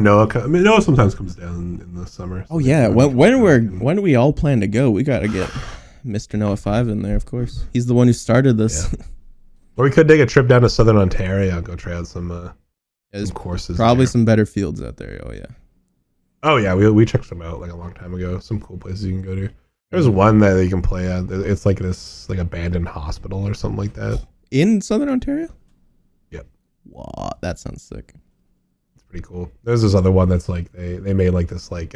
Noah sometimes comes down in the summer. So yeah, when we all plan to go, we gotta get Mr. Noah 5 in there, of course. He's the one who started this. Yeah. Or we could take a trip down to Southern Ontario and go try out some courses. Probably some better fields out there. Oh yeah. Oh yeah, we checked some out like a long time ago. Some cool places you can go to. There's one that you can play at. It's like this like abandoned hospital or something like that. In Southern Ontario? Yep. Wow, that sounds sick. It's pretty cool. There's this other one that's like they made like this like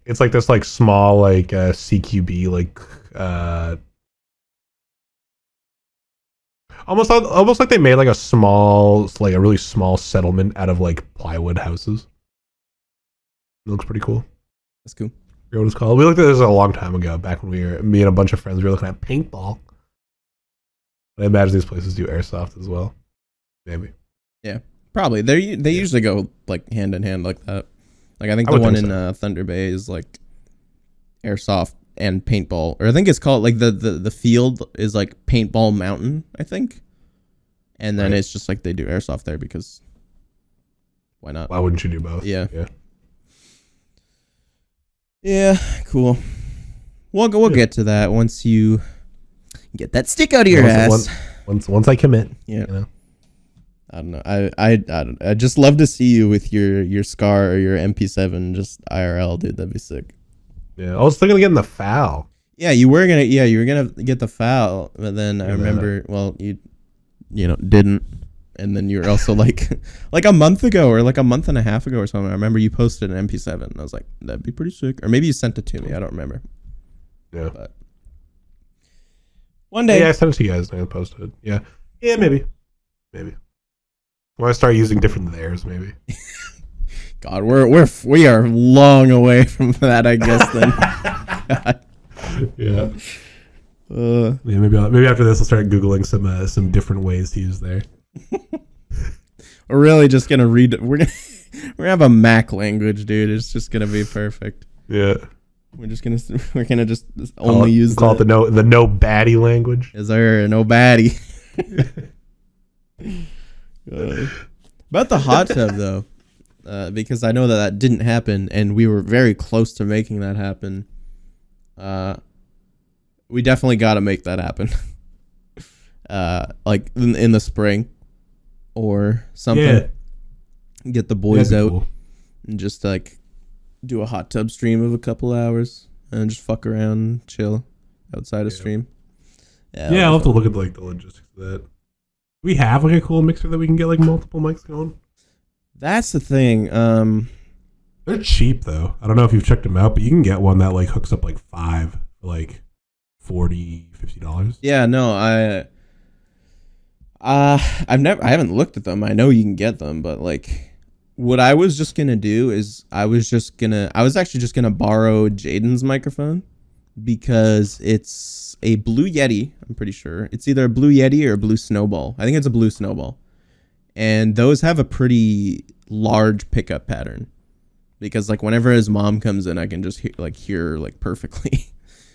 it's like this like small like CQB like almost like they made like a really small settlement out of like plywood houses. It looks pretty cool. That's cool. I forget what it's called. We looked at this a long time ago, back when me and a bunch of friends we were looking at paintball. I imagine these places do airsoft as well. Maybe. Yeah, probably. They usually go like hand in hand like that. Like I think the one in Thunder Bay is like airsoft and paintball, or I think it's called like the field is like Paintball Mountain, I think. And then it's just like they do airsoft there because why not? Why wouldn't you do both? Yeah. Yeah, cool. We'll get to that once you get that stick out of your ass. Once I commit. Yeah. You know? I don't know. I just love to see you with your SCAR or your MP7 just IRL, dude. That'd be sick. Yeah, I was thinking of getting the FAL. Yeah, you were gonna get the FAL, but then I remember, well, you didn't, and then you were also like a month ago or like a month and a half ago or something. I remember you posted an MP7, and I was like, that'd be pretty sick. Or maybe you sent it to me. I don't remember. Yeah. But one day, yeah, I sent it to you guys and I posted it. Yeah, maybe. When I start using different theirs, maybe. God, we are long away from that, I guess. Then. Yeah. Maybe after this, I'll start googling some different ways to use there. We're really just gonna read. We're gonna have a Mac language, dude. It's just gonna be perfect. Yeah. We're gonna just only use call it the no baddie language. Is there no baddie? About the hot tub though. Because I know that didn't happen, and we were very close to making that happen. We definitely got to make that happen. Like in the spring or something. Yeah. Get the boys out and just like do a hot tub stream of a couple hours and just fuck around, chill outside of stream. Yeah, I'll have to look at like the logistics of that. We have like a cool mixer that we can get like multiple mics going. That's the thing. They're cheap though. I don't know if you've checked them out, but you can get one that like hooks up like 5 for like $40-$50. Yeah, no, I haven't looked at them. I know you can get them, but like what I was just gonna do is I was actually just gonna borrow Jaden's microphone because it's a Blue Yeti. I'm pretty sure it's either a Blue Yeti or a Blue Snowball. I think it's a Blue Snowball. And those have a pretty large pickup pattern, because like whenever his mom comes in, I can just hear like perfectly.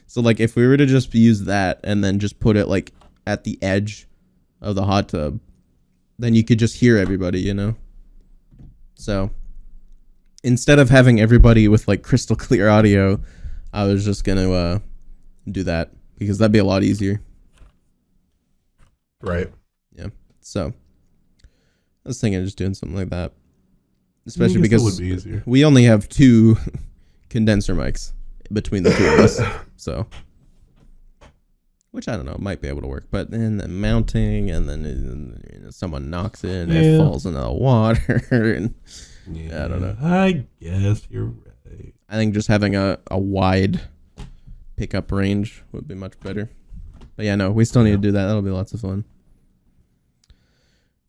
So like if we were to just use that and then just put it like at the edge of the hot tub, then you could just hear everybody, you know? So instead of having everybody with like crystal clear audio, I was just going to do that because that'd be a lot easier. Right. Yeah. So I was thinking of just doing something like that. Especially because would be easier. We only have 2 condenser mics between the 2 of us. So, which I don't know, might be able to work. But then the mounting, and then someone knocks it and it falls into the water. And I don't know. I guess you're right. I think just having a wide pickup range would be much better. But yeah, no, we still need to do that. That'll be lots of fun.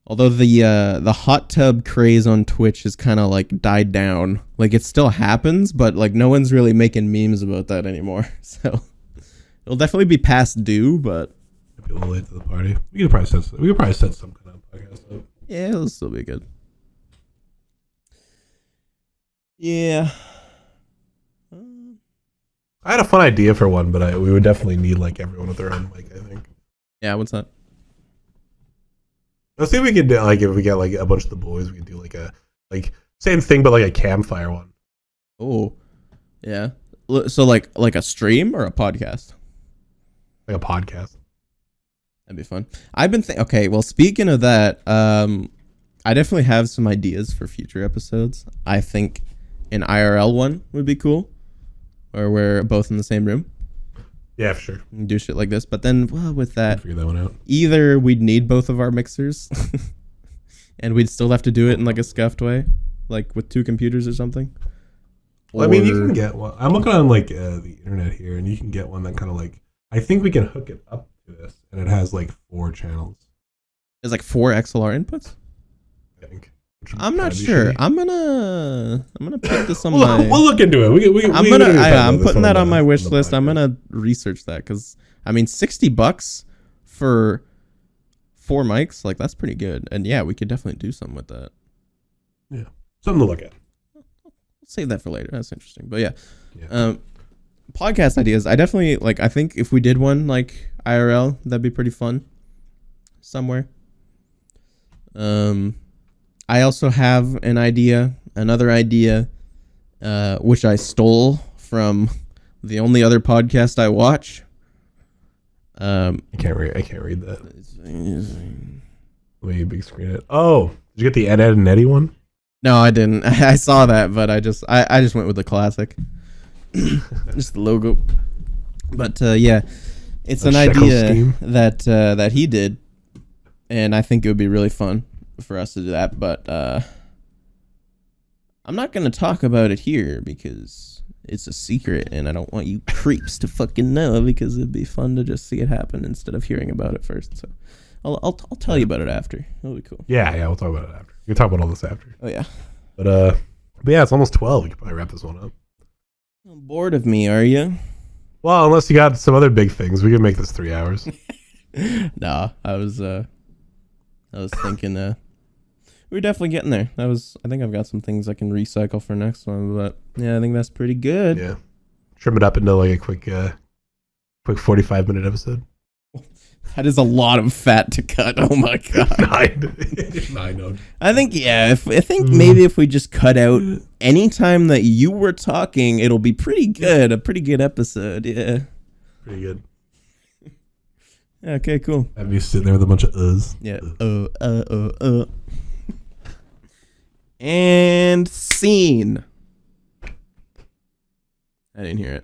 Although the hot tub craze on Twitch has kind of like died down. Like it still happens, but like no one's really making memes about that anymore. So it'll definitely be past due, but might be a little late to the party. We could probably set some kind of podcast up. Yeah, it'll still be good. Yeah. I had a fun idea for one, but we would definitely need like everyone with their own mic, I think. Yeah, what's that? Let's see if we can do like if we get like a bunch of the boys, we could do like a same thing but like a campfire one. Oh, yeah. So like a stream or a podcast? Like a podcast. That'd be fun. I've been okay. Well, speaking of that, I definitely have some ideas for future episodes. I think an IRL one would be cool, or we're both in the same room. Yeah, for sure. And do shit like this, but then with that, figure that one out. Either we'd need both of our mixers, and we'd still have to do it in like a scuffed way, like with 2 computers or something. Well, I mean, you can get one. I'm looking on like the internet here, and you can get one that kind of like. I think we can hook it up to this, and it has like 4 channels. There's like 4 XLR inputs. I think. I'm not sure. I'm gonna put this on We'll look into it. I'm putting that on my wish list. I'm gonna research that because I mean, $60 for 4 mics, like that's pretty good. And yeah, we could definitely do something with that. Yeah, something to look at. We'll save that for later. That's interesting. But yeah. Podcast ideas. I definitely like. I think if we did one like IRL, that'd be pretty fun. Somewhere. I also have another idea, which I stole from the only other podcast I watch. I can't read that. Let me big screen it. Oh, did you get the Ed and Eddie one? No, I didn't. I saw that, but I just went with the classic, just the logo. But yeah, it's an idea that he did, and I think it would be really fun for us to do that, but I'm not going to talk about it here because it's a secret and I don't want you creeps to fucking know, because it'd be fun to just see it happen instead of hearing about it first. So I'll tell you about it after. It'll be cool. Yeah, we'll talk about it after. We can talk about all this after. Oh yeah. But yeah, it's almost 12. We could probably wrap this one up. I'm bored of me, are you? Well, unless you got some other big things, we can make this 3 hours. Nah, I was thinking we're definitely getting there. I think I've got some things I can recycle for next one, but yeah, I think that's pretty good. Yeah. Trim it up into like a quick 45-minute episode. That is a lot of fat to cut. Oh my god. I know. I think maybe if we just cut out any time that you were talking, it'll be pretty good. A pretty good episode. Yeah. Pretty good. Okay, cool. Have you sitting there with a bunch of uhs? Yeah. And scene. I didn't hear it.